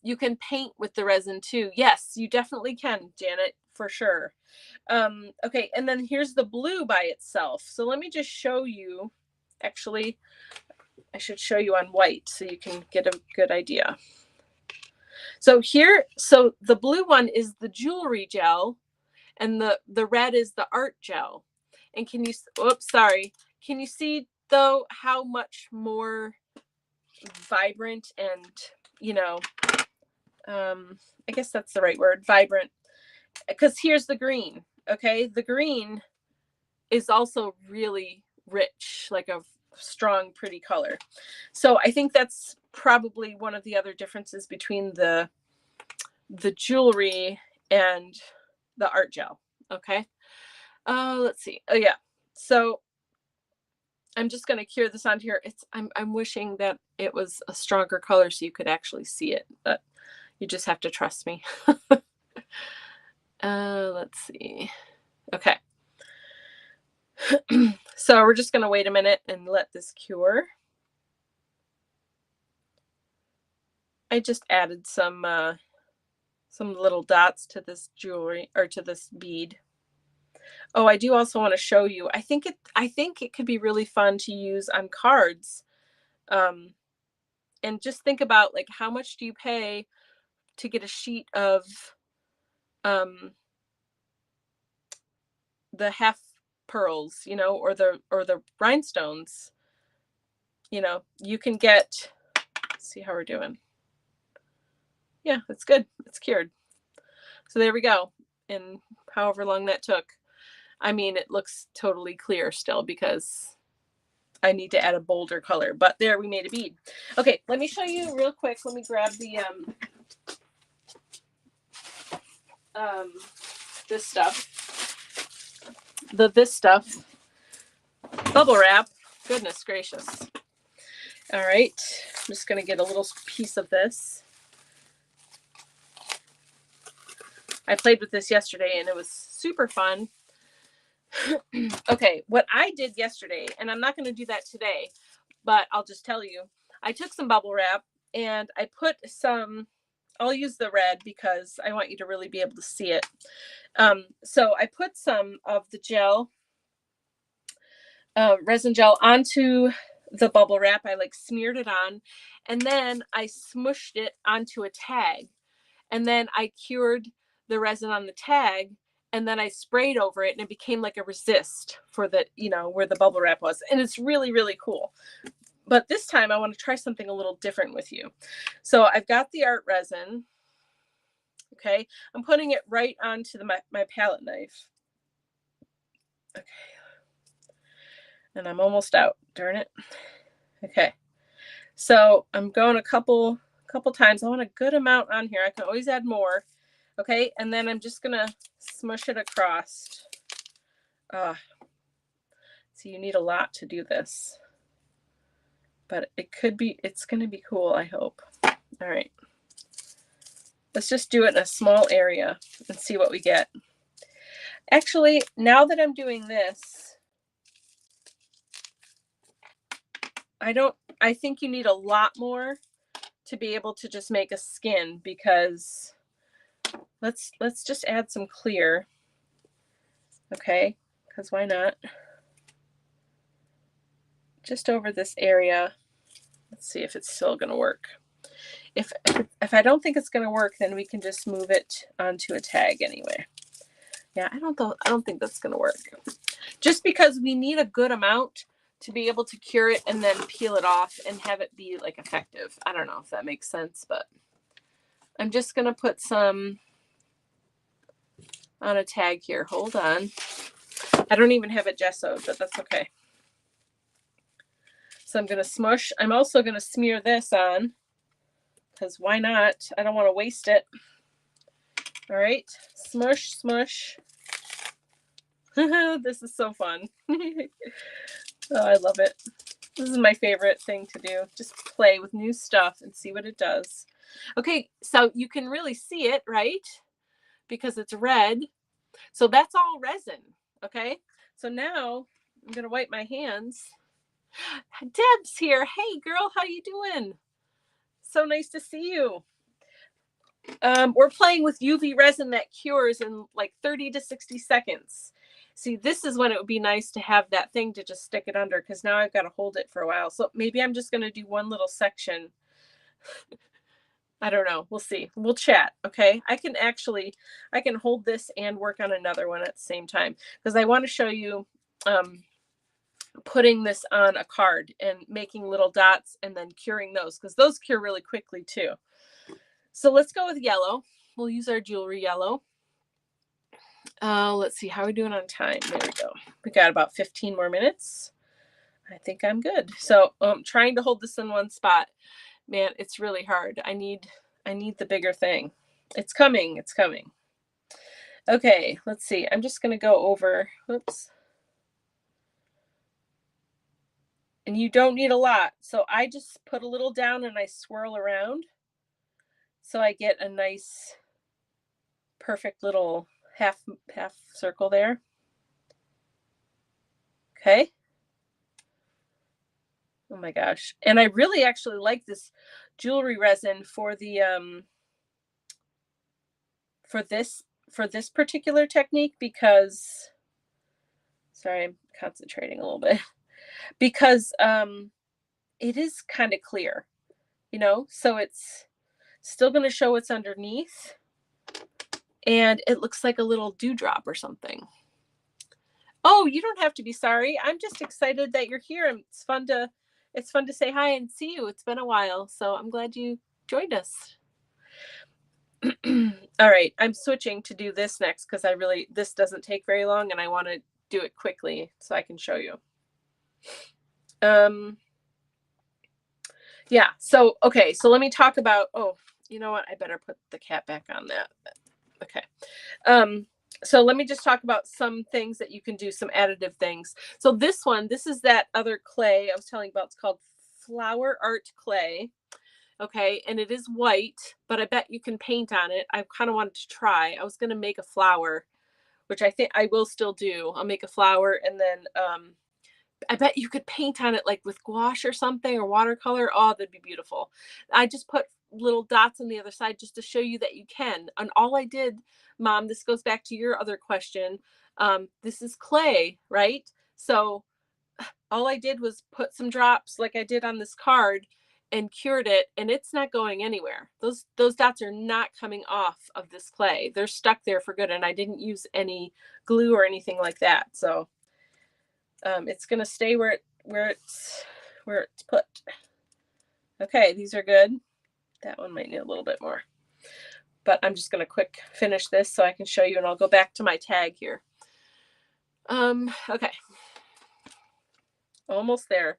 You can paint with the resin too. Yes, you definitely can, Janet, for sure. Okay. And then here's the blue by itself. So let me just show you. Actually, I should show you on white so you can get a good idea. So here, so the blue one is the jewelry gel and the red is the art gel. And can you, oops, sorry. Can you see though how much more vibrant and, you know, I guess that's the right word, vibrant, because here's the green. Okay. The green is also really rich, like a strong, pretty color. So I think that's probably one of the other differences between the jewelry and the art gel. Okay. Let's see. Oh yeah. So I'm just going to cure this onto here. I'm wishing that it was a stronger color so you could actually see it, but you just have to trust me. Let's see. Okay. So we're just going to wait a minute and let this cure. I just added some little dots to this jewelry, or to this bead. Oh, I do also want to show you. I think it could be really fun to use on cards. And just think about, like, how much do you pay to get a sheet of the half pearls, you know, or the rhinestones. You know, you can get, let's see how we're doing. Yeah, it's good. It's cured. So there we go. And however long that took. I mean, it looks totally clear still because I need to add a bolder color, but there, we made a bead. Okay, let me show you real quick. Let me grab the this stuff. This stuff. Bubble wrap. Goodness gracious. All right, I'm just going to get a little piece of this. I played with this yesterday and it was super fun. Okay, what I did yesterday, and I'm not going to do that today, but I'll just tell you, I took some bubble wrap and I put some, I'll use the red because I want you to really be able to see it. So I put some of the gel, resin gel, onto the bubble wrap. I like smeared it on, and then I smushed it onto a tag, and then I cured the resin on the tag, and then I sprayed over it, and it became like a resist for the, you know, where the bubble wrap was. And it's really, really cool. But this time I want to try something a little different with you. So I've got the art resin. Okay. I'm putting it right onto my palette knife. Okay. And I'm almost out. Darn it. Okay. So I'm going a couple times. I want a good amount on here. I can always add more. Okay. And then I'm just going to smush it across. So you need a lot to do this. But it's going to be cool, I hope. All right. Let's just do it in a small area and see what we get. Actually, now that I'm doing this, I think you need a lot more to be able to just make a skin, because let's just add some clear. Okay, because why not? Just over this area. Let's see if it's still going to work. If I don't think it's going to work, then we can just move it onto a tag anyway. Yeah, I don't think that's going to work. Just because we need a good amount to be able to cure it and then peel it off and have it be like effective. I don't know if that makes sense, but I'm just going to put some on a tag here. Hold on. I don't even have it gessoed, but that's okay. So I'm going to smush. I'm also going to smear this on, because why not? I don't want to waste it. All right. Smush, smush. This is so fun. Oh, I love it. This is my favorite thing to do. Just play with new stuff and see what it does. Okay, so you can really see it, right? Because it's red. So that's all resin, okay? So now I'm gonna wipe my hands. Deb's here. Hey girl, how you doing? So nice to see you. We're playing with UV resin that cures in like 30 to 60 seconds. See, this is when it would be nice to have that thing to just stick it under, because now I've got to hold it for a while. So maybe I'm just going to do one little section. I don't know. We'll see. We'll chat. Okay. I can hold this and work on another one at the same time, because I want to show you putting this on a card and making little dots and then curing those, because those cure really quickly too. So let's go with yellow. We'll use our jewelry yellow. Let's see, how are we doing on time? There we go. We got about 15 more minutes. I think I'm good. So trying to hold this in one spot, man, it's really hard. I need the bigger thing. It's coming. It's coming. Okay, let's see. I'm just going to go over. Whoops. And you don't need a lot. So I just put a little down and I swirl around. So I get a nice, perfect little half circle there. Okay. Oh my gosh. And I really actually like this jewelry resin for the for this particular technique, because sorry, I'm concentrating a little bit, because it is kind of clear, you know, so it's still going to show what's underneath, and it looks like a little dewdrop or something. Oh, you don't have to be sorry. I'm just excited that you're here. It's fun to say hi and see you. It's been a while, so I'm glad you joined us. All right, I'm switching to do this next, because this doesn't take very long and I want to do it quickly so I can show you. Yeah, so okay, so let me talk about, oh, you know what? I better put the cap back on that. Okay. So let me just talk about some things that you can do, some additive things. So this is that other clay I was telling you about. It's called Flower Art Clay. Okay, and it is white, but I bet you can paint on it. I kind of wanted to try. I was going to make a flower, which I think I will still do. I'll make a flower, and then I bet you could paint on it like with gouache or something, or watercolor. Oh, that'd be beautiful. I just put little dots on the other side just to show you that you can. And all I did, Mom, this goes back to your other question. This is clay, right? So all I did was put some drops like I did on this card and cured it, and it's not going anywhere. Those dots are not coming off of this clay. They're stuck there for good, and I didn't use any glue or anything like that. So it's gonna stay where it's put. Okay, these are good. That one might need a little bit more, but I'm just gonna quick finish this so I can show you, and I'll go back to my tag here. Okay, almost there.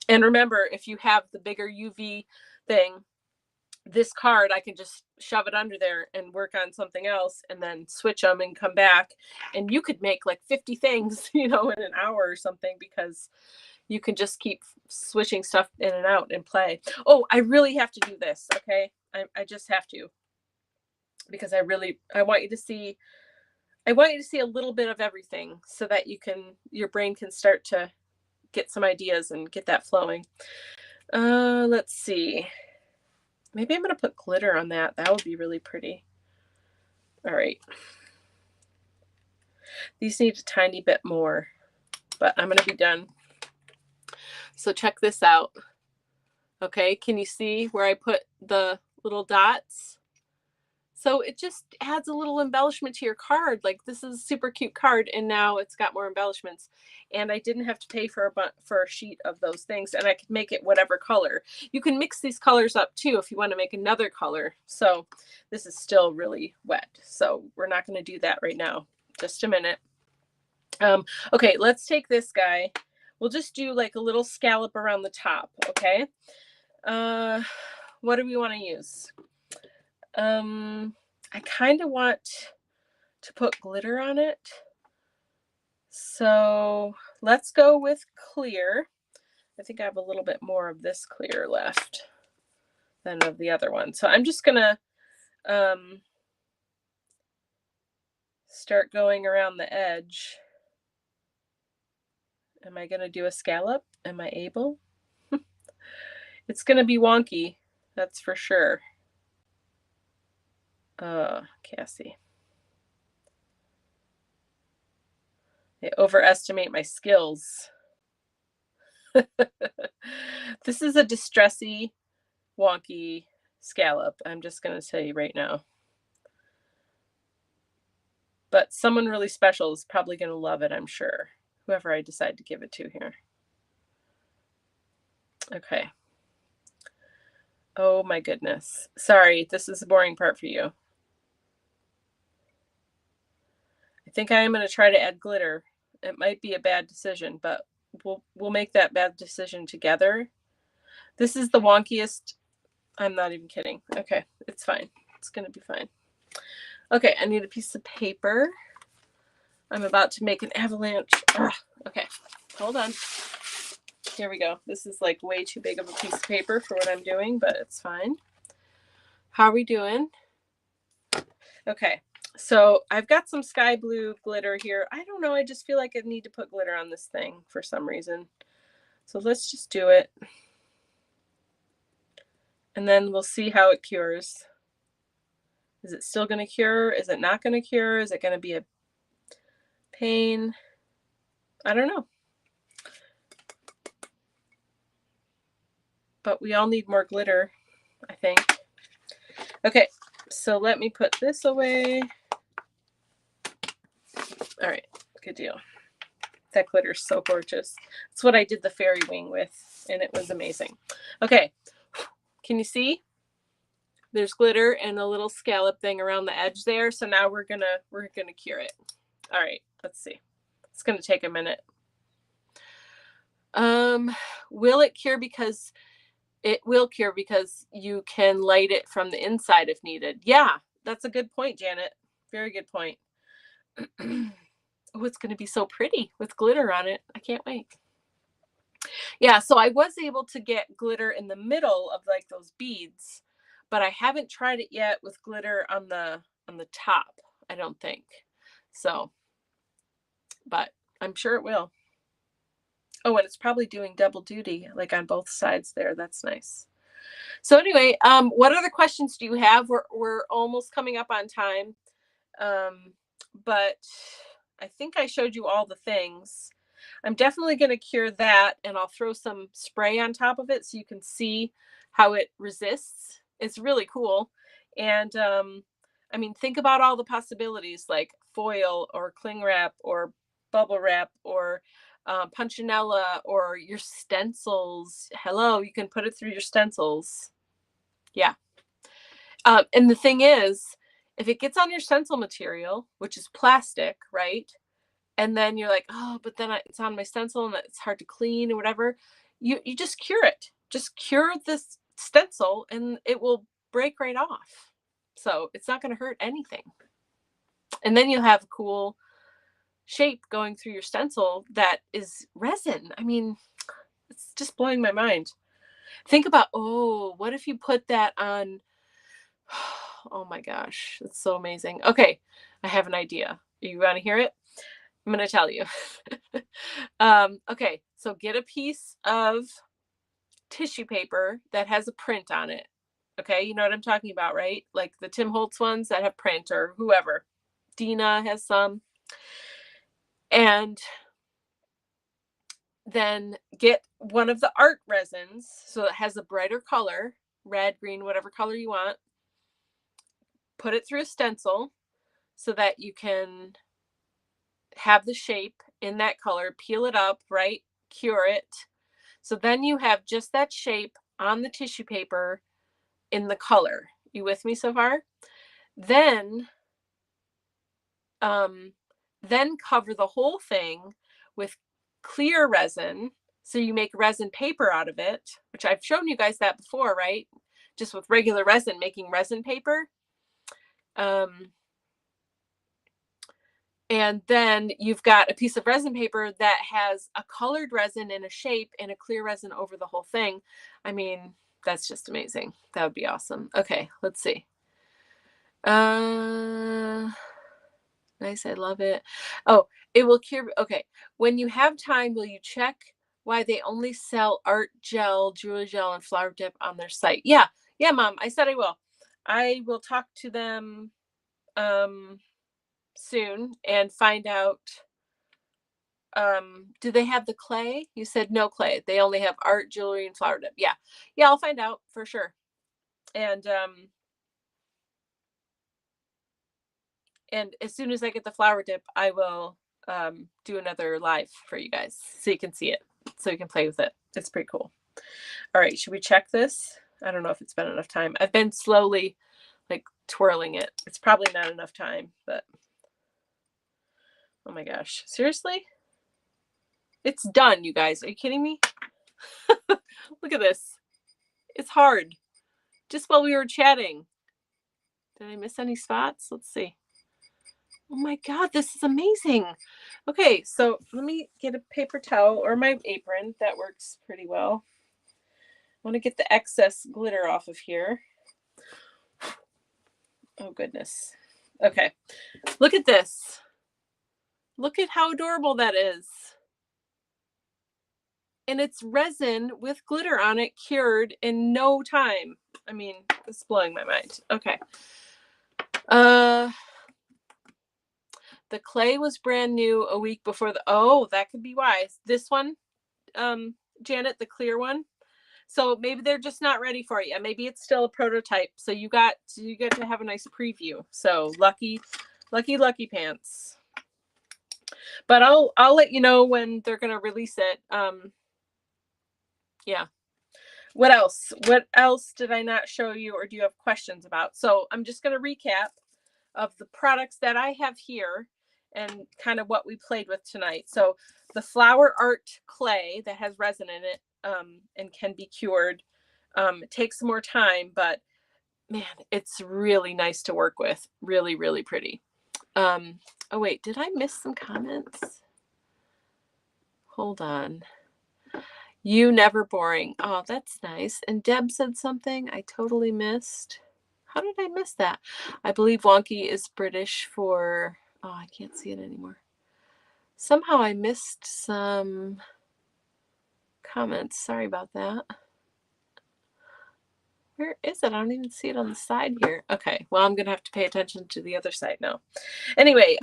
And remember, if you have the bigger UV thing, this card, I can just shove it under there and work on something else, and then switch them and come back. And you could make like 50 things, you know, in an hour or something, because you can just keep switching stuff in and out and play. Oh, I really have to do this. Okay. I just have to, because I want you to see, a little bit of everything, so that your brain can start to get some ideas and get that flowing. Let's see. Maybe I'm going to put glitter on that. That would be really pretty. All right. These need a tiny bit more, but I'm going to be done. So check this out. Okay, can you see where I put the little dots? So it just adds a little embellishment to your card. Like, this is a super cute card, and now it's got more embellishments. And I didn't have to pay for a sheet of those things, and I could make it whatever color. You can mix these colors up too if you want to make another color. So this is still really wet, so we're not going to do that right now. Just a minute. Okay, let's take this guy. We'll just do like a little scallop around the top. Okay. What do we want to use? I kind of want to put glitter on it. So let's go with clear. I think I have a little bit more of this clear left than of the other one. So I'm just gonna start going around the edge. Am I gonna do a scallop? Am I able? It's gonna be wonky, that's for sure. Cassie. I overestimate my skills. This is a distressy, wonky scallop. I'm just going to tell you right now. But someone really special is probably going to love it, I'm sure. Whoever I decide to give it to here. Okay. Oh my goodness. Sorry, this is the boring part for you. I think I am going to try to add glitter. It might be a bad decision, but we'll make that bad decision together. This is the wonkiest. I'm not even kidding. Okay, it's fine. It's going to be fine. Okay, I need a piece of paper. I'm about to make an avalanche. Ugh. Okay, hold on. Here we go. This is like way too big of a piece of paper for what I'm doing, but it's fine. How are we doing? Okay, so I've got some sky blue glitter here. I don't know. I just feel like I need to put glitter on this thing for some reason. So let's just do it. And then we'll see how it cures. Is it still going to cure? Is it not going to cure? Is it going to be a pain? I don't know. But we all need more glitter, I think. Okay, so let me put this away. All right, good deal. That glitter is so gorgeous. That's what I did the fairy wing with, and it was amazing. Okay, can you see? There's glitter and a little scallop thing around the edge there. So now we're gonna cure it. All right, let's see. It's gonna take a minute. Will it cure? Because it will cure because you can light it from the inside if needed. Yeah, that's a good point, Janet. Very good point. Oh, it's going to be so pretty with glitter on it. I can't wait. Yeah, so I was able to get glitter in the middle of like those beads, but I haven't tried it yet with glitter on the top, I don't think. So, but I'm sure it will. Oh, and it's probably doing double duty, like on both sides there. That's nice. So anyway, what other questions do you have? We're almost coming up on time. But I think I showed you all the things. I'm definitely going to cure that, and I'll throw some spray on top of it so you can see how it resists. It's really cool. And I mean, think about all the possibilities like foil or cling wrap or bubble wrap or punchinella or your stencils. Hello, you can put it through your stencils. Yeah. And the thing is, if it gets on your stencil material, which is plastic, right? And then you're like, oh, but then it's on my stencil and it's hard to clean or whatever. You just cure it. Just cure this stencil and it will break right off. So it's not going to hurt anything. And then you'll have a cool shape going through your stencil that is resin. I mean, it's just blowing my mind. Think about, oh, what if you put that on? Oh my gosh, that's so amazing. Okay, I have an idea. You want to hear it? I'm going to tell you. Okay, so get a piece of tissue paper that has a print on it. Okay, you know what I'm talking about, right? Like the Tim Holtz ones that have print, or whoever. Dina has some. And then get one of the art resins, so it has a brighter color, red, green, whatever color you want. Put it through a stencil so that you can have the shape in that color, peel it up, right? Cure it. So then you have just that shape on the tissue paper in the color. You with me so far? Then cover the whole thing with clear resin. So you make resin paper out of it, which I've shown you guys that before, right? Just with regular resin, making resin paper. And then you've got a piece of resin paper that has a colored resin in a shape and a clear resin over the whole thing. I mean, that's just amazing. That would be awesome. Okay, let's see. Nice, I love it. Oh, it will cure. Okay, when you have time, will you check why they only sell art gel, jewelry gel, and flower dip on their site? Yeah, yeah, Mom. I said I will. I will talk to them soon and find out. Do they have the clay? You said no clay. They only have art, jewelry, and flower dip. Yeah, yeah. I'll find out for sure. And as soon as I get the flower dip, I will do another live for you guys so you can see it, so you can play with it. It's pretty cool. All right, should we check this? I don't know if it's been enough time. I've been slowly like twirling it. It's probably not enough time, but oh my gosh, seriously? It's done, you guys. Are you kidding me? Look at this. It's hard. Just while we were chatting. Did I miss any spots? Let's see. Oh my God, this is amazing. Okay, so let me get a paper towel or my apron. That works pretty well. I want to get the excess glitter off of here. Oh goodness. Okay, look at this. Look at how adorable that is. And it's resin with glitter on it, cured in no time. I mean, it's blowing my mind. Okay. The clay was brand new a week before oh, that could be why. This one, Janet, the clear one. So maybe they're just not ready for you. Maybe it's still a prototype. So you get to have a nice preview. So lucky pants. But I'll let you know when they're gonna release it. Yeah. What else? What else did I not show you, or do you have questions about? So I'm just gonna recap of the products that I have here and kind of what we played with tonight. So the flower art clay that has resin in it and can be cured. It takes more time, but man, it's really nice to work with. Really, really pretty. Oh wait, did I miss some comments? Hold on. You never boring. Oh, that's nice. And Deb said something I totally missed. How did I miss that? I believe wonky is British for, oh, I can't see it anymore. Somehow I missed some comments. Sorry about that. Where is it? I don't even see it on the side here. Okay, well, I'm gonna have to pay attention to the other side now. Anyway,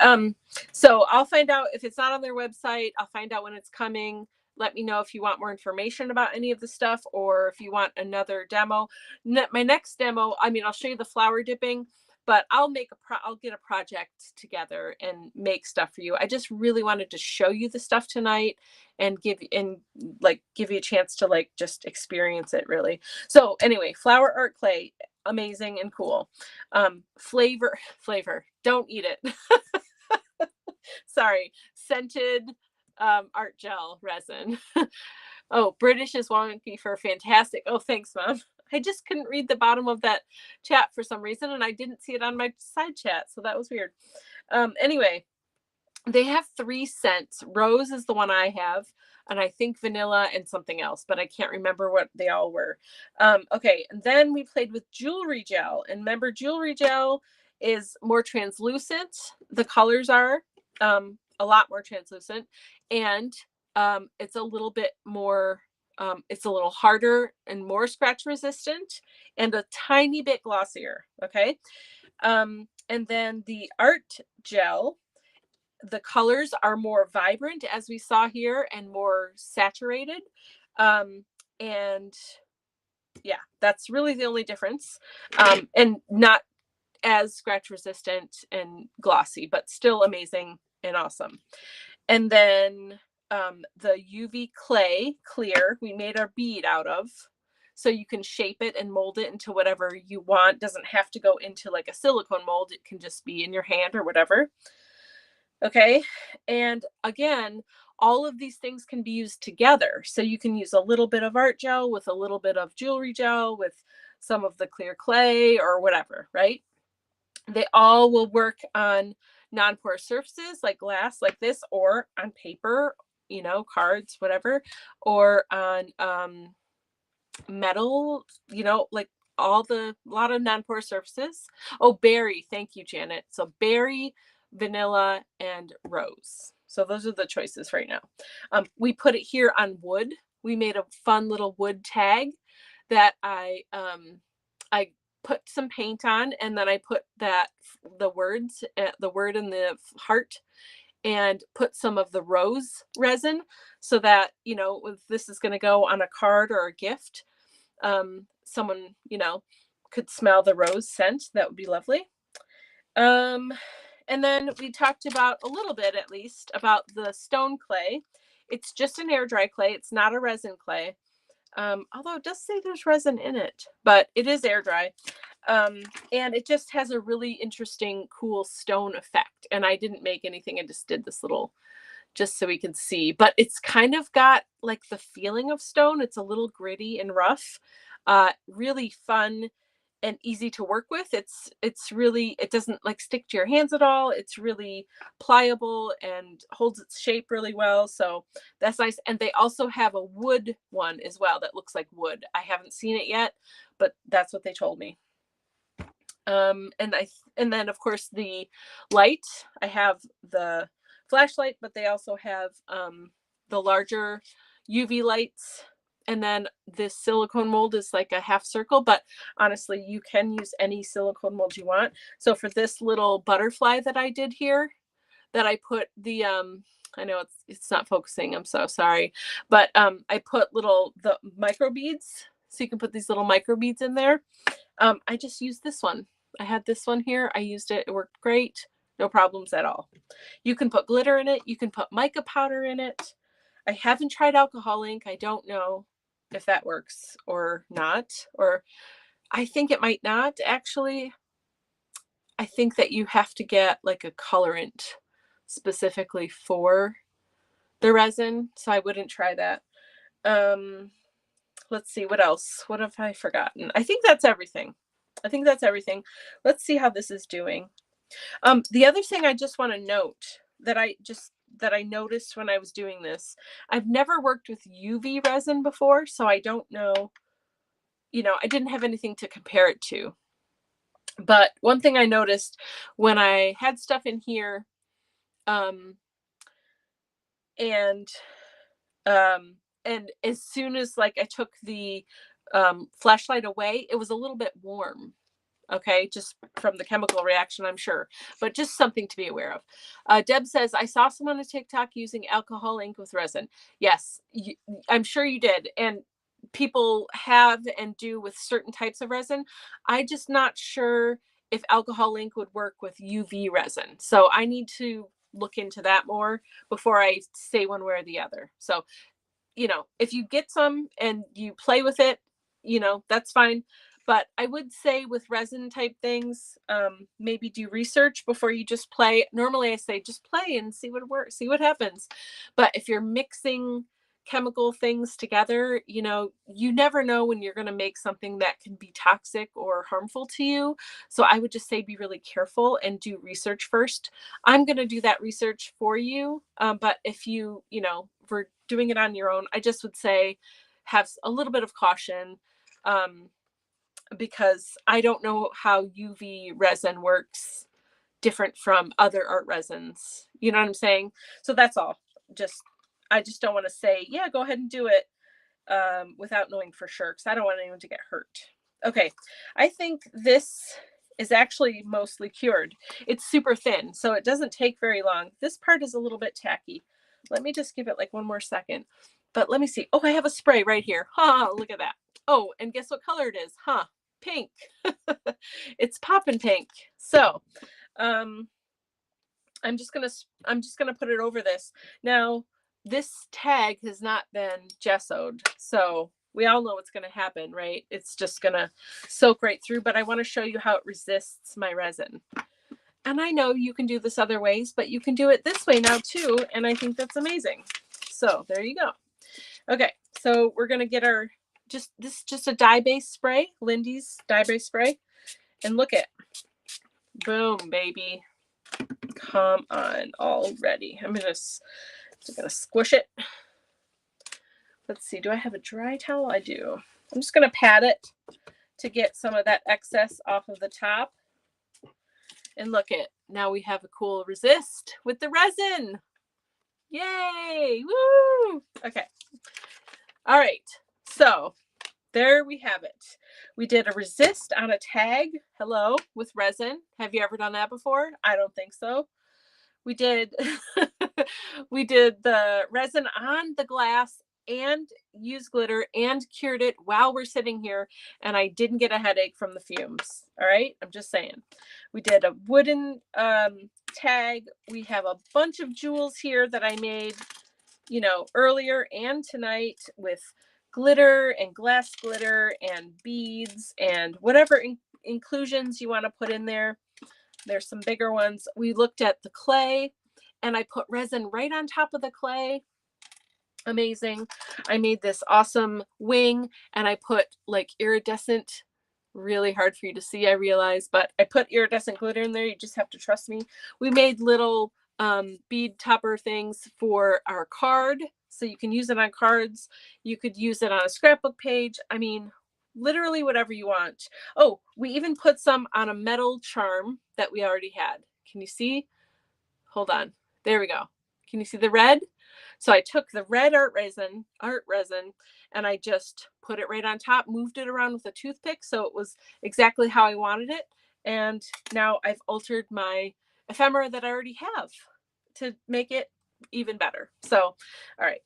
so I'll find out if it's not on their website. I'll find out when it's coming. Let me know if you want more information about any of the stuff, or if you want another demo. My next demo, I mean, I'll show you the flower dipping, but I'll get a project together and make stuff for you. I just really wanted to show you the stuff tonight and give you a chance to like just experience it really. So anyway, flower art clay, amazing and cool. Flavor, don't eat it. Sorry, scented art gel resin. Oh, British is wonky for fantastic. Oh, thanks, Mom. I just couldn't read the bottom of that chat for some reason, and I didn't see it on my side chat, so that was weird. Anyway, they have 3 scents. Rose is the one I have, and I think vanilla and something else, but I can't remember what they all were. Okay, and then we played with jewelry gel, and remember, jewelry gel is more translucent. The colors are a lot more translucent, and it's a little bit more, it's a little harder and more scratch resistant and a tiny bit glossier. Okay. And then the art gel, the colors are more vibrant as we saw here and more saturated. And yeah, that's really the only difference. And not as scratch resistant and glossy, but still amazing and awesome. And then the UV clay clear, we made our bead out of. So you can shape it and mold it into whatever you want. Doesn't have to go into like a silicone mold. It can just be in your hand or whatever. Okay. And again, all of these things can be used together. So you can use a little bit of art gel with a little bit of jewelry gel with some of the clear clay or whatever, right? They all will work on non-porous surfaces like glass, like this, or on paper, you know, cards, whatever, or on metal, you know, like a lot of non-porous surfaces. Oh, berry. Thank you, Janet. So berry, vanilla, and rose. So those are the choices right now. We put it here on wood. We made a fun little wood tag that I put some paint on, and then I put the word in the heart, and put some of the rose resin, so that, you know, if this is going to go on a card or a gift, someone, you know, could smell the rose scent. That would be lovely. And then we talked about a little bit, at least, about the stone clay. It's just an air dry clay. It's not a resin clay. Although it does say there's resin in it, but it is air dry. And it just has a really interesting, cool stone effect. And I didn't make anything. I just did this little, just so we can see, but it's kind of got like the feeling of stone. It's a little gritty and rough, really fun and easy to work with. It's really, it doesn't like stick to your hands at all. It's really pliable and holds its shape really well. So that's nice. And they also have a wood one as well that looks like wood. I haven't seen it yet, but that's what they told me. And then of course the light, I have the flashlight, but they also have the larger UV lights. And then this silicone mold is like a half circle, but honestly, you can use any silicone mold you want. So for this little butterfly that I did here, that I put the, I know it's not focusing, I'm so sorry, but I put the micro beads, so you can put these little micro beads in there. I just used this one. I had this one here. I used it. It worked great. No problems at all. You can put glitter in it. You can put mica powder in it. I haven't tried alcohol ink. I don't know if that works or not, or I think it might not actually. I think that you have to get like a colorant specifically for the resin, so I wouldn't try that. Let's see, what else? What have I forgotten? I think that's everything. Let's see how this is doing. The other thing I just want to note that I noticed when I was doing this, I've never worked with UV resin before, so I don't know, you know, I didn't have anything to compare it to. But one thing I noticed when I had stuff in here, and as soon as like I took the flashlight away, it was a little bit warm. Okay, just from the chemical reaction, I'm sure, but just something to be aware of. Deb says, I saw someone on TikTok using alcohol ink with resin. Yes, I'm sure you did. And people have and do with certain types of resin. I'm just not sure if alcohol ink would work with UV resin. So I need to look into that more before I say one way or the other. So, you know, if you get some and you play with it, you know, that's fine. But I would say with resin type things, maybe do research before you just play. Normally I say just play and see what works, see what happens. But if you're mixing chemical things together, you know, you never know when you're going to make something that can be toxic or harmful to you. So I would just say be really careful and do research first. I'm going to do that research for you. But if you know, for doing it on your own, I just would say have a little bit of caution. Because I don't know how UV resin works different from other art resins. You know what I'm saying? So that's all. I just don't want to say, yeah, go ahead and do it without knowing for sure, because I don't want anyone to get hurt. Okay, I think this is actually mostly cured. It's super thin, so it doesn't take very long. This part is a little bit tacky. Let me just give it like one more second. But let me see. Oh, I have a spray right here. Ha, look at that. Oh, and guess what color it is? Huh, pink. It's poppin' pink. So I'm just gonna put it over this. Now, this tag has not been gessoed, so we all know what's gonna happen, right? It's just gonna soak right through, but I want to show you how it resists my resin. And I know you can do this other ways, but you can do it this way now too, and I think that's amazing. So there you go. Okay, so we're gonna get our just a dye-based spray, Lindy's dye-based spray, and look at Boom, baby. Come on already. I'm gonna squish it. Let's see, do I have a dry towel? I do. I'm just gonna pat it to get some of that excess off of the top. And look it, now we have a cool resist with the resin. Yay, woo! Okay, all right, so there we have it. We did a resist on a tag, hello, with resin. Have you ever done that before? I don't think so. We did, we did the resin on the glass and used glitter and cured it while we're sitting here, and I didn't get a headache from the fumes. All right, I'm just saying. We did a wooden tag. We have a bunch of jewels here that I made, you know, earlier and tonight with glitter and glass glitter and beads and whatever inclusions you want to put in there. There's some bigger ones. We looked at the clay and I put resin right on top of the clay. Amazing. I made this awesome wing and I put like iridescent, really hard for you to see, I realize, but I put iridescent glitter in there. You just have to trust me. We made little bead topper things for our card. So you can use it on cards. You could use it on a scrapbook page. I mean, literally whatever you want. Oh, we even put some on a metal charm that we already had. Can you see? Hold on. There we go. Can you see the red? So I took the red art resin, and I just put it right on top, moved it around with a toothpick so it was exactly how I wanted it. And now I've altered my ephemera that I already have to make it even better. So, all right,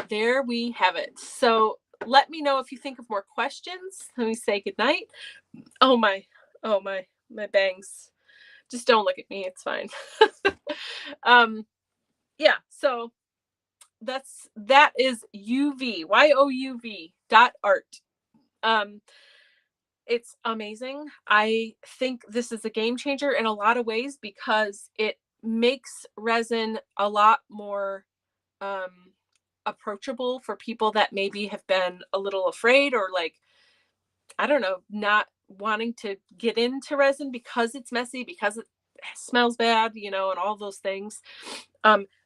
there we have it. So let me know if you think of more questions. Let me say goodnight. Oh my bangs. Just don't look at me. It's fine. Yeah, so that is YouV, YOUV.art. It's amazing. I think this is a game changer in a lot of ways because it makes resin a lot more approachable for people that maybe have been a little afraid or like, I don't know, not wanting to get into resin because it's messy, because it smells bad, you know, and all those things.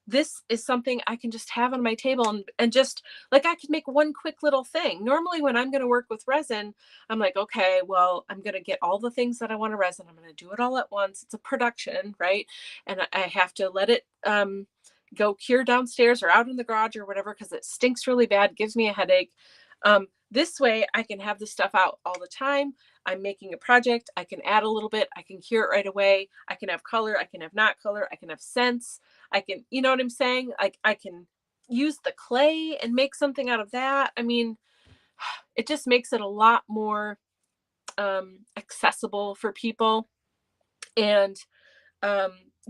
This is something I can just have on my table and just like I could make one quick little thing. Normally when I'm going to work with resin, I'm like, okay, well, I'm going to get all the things that I want to resin. I'm going to do it all at once. It's a production, right? And I have to let it go cure downstairs or out in the garage or whatever because it stinks really bad, gives me a headache. This way I can have this stuff out all the time. I'm making a project. I can add a little bit. I can cure it right away. I can have color. I can have not color. I can have scents. I can, you know what I'm saying? Like I can use the clay and make something out of that. I mean, it just makes it a lot more accessible for people. And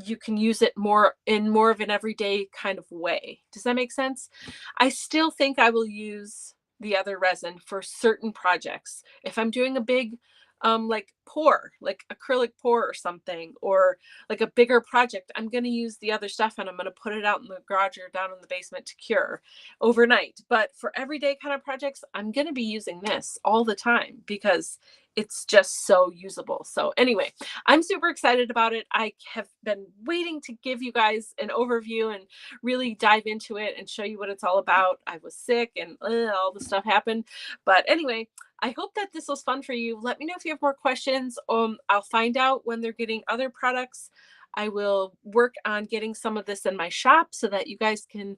you can use it more of an everyday kind of way. Does that make sense? I still think I will use the other resin for certain projects. If I'm doing a big like pour, like acrylic pour or something, or like a bigger project, I'm going to use the other stuff and I'm going to put it out in the garage or down in the basement to cure overnight. But for everyday kind of projects, I'm going to be using this all the time because it's just so usable. So anyway, I'm super excited about it. I have been waiting to give you guys an overview and really dive into it and show you what it's all about. I was sick and all the stuff happened. But anyway, I hope that this was fun for you. Let me know if you have more questions. I'll find out when they're getting other products. I will work on getting some of this in my shop so that you guys can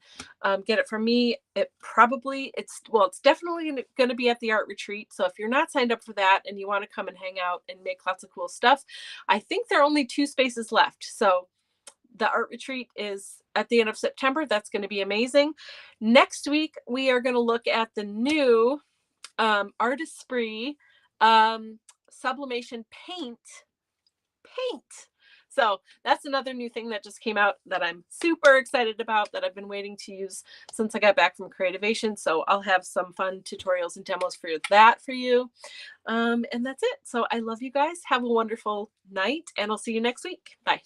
get it from me. It's definitely going to be at the art retreat. So if you're not signed up for that and you want to come and hang out and make lots of cool stuff, I think there are only 2 spaces left. So the art retreat is at the end of September. That's going to be amazing. Next week, we are going to look at the new Artist Spree sublimation paint. So that's another new thing that just came out that I'm super excited about, that I've been waiting to use since I got back from Creativation. So I'll have some fun tutorials and demos for that for you. And that's it. So I love you guys. Have a wonderful night and I'll see you next week. Bye.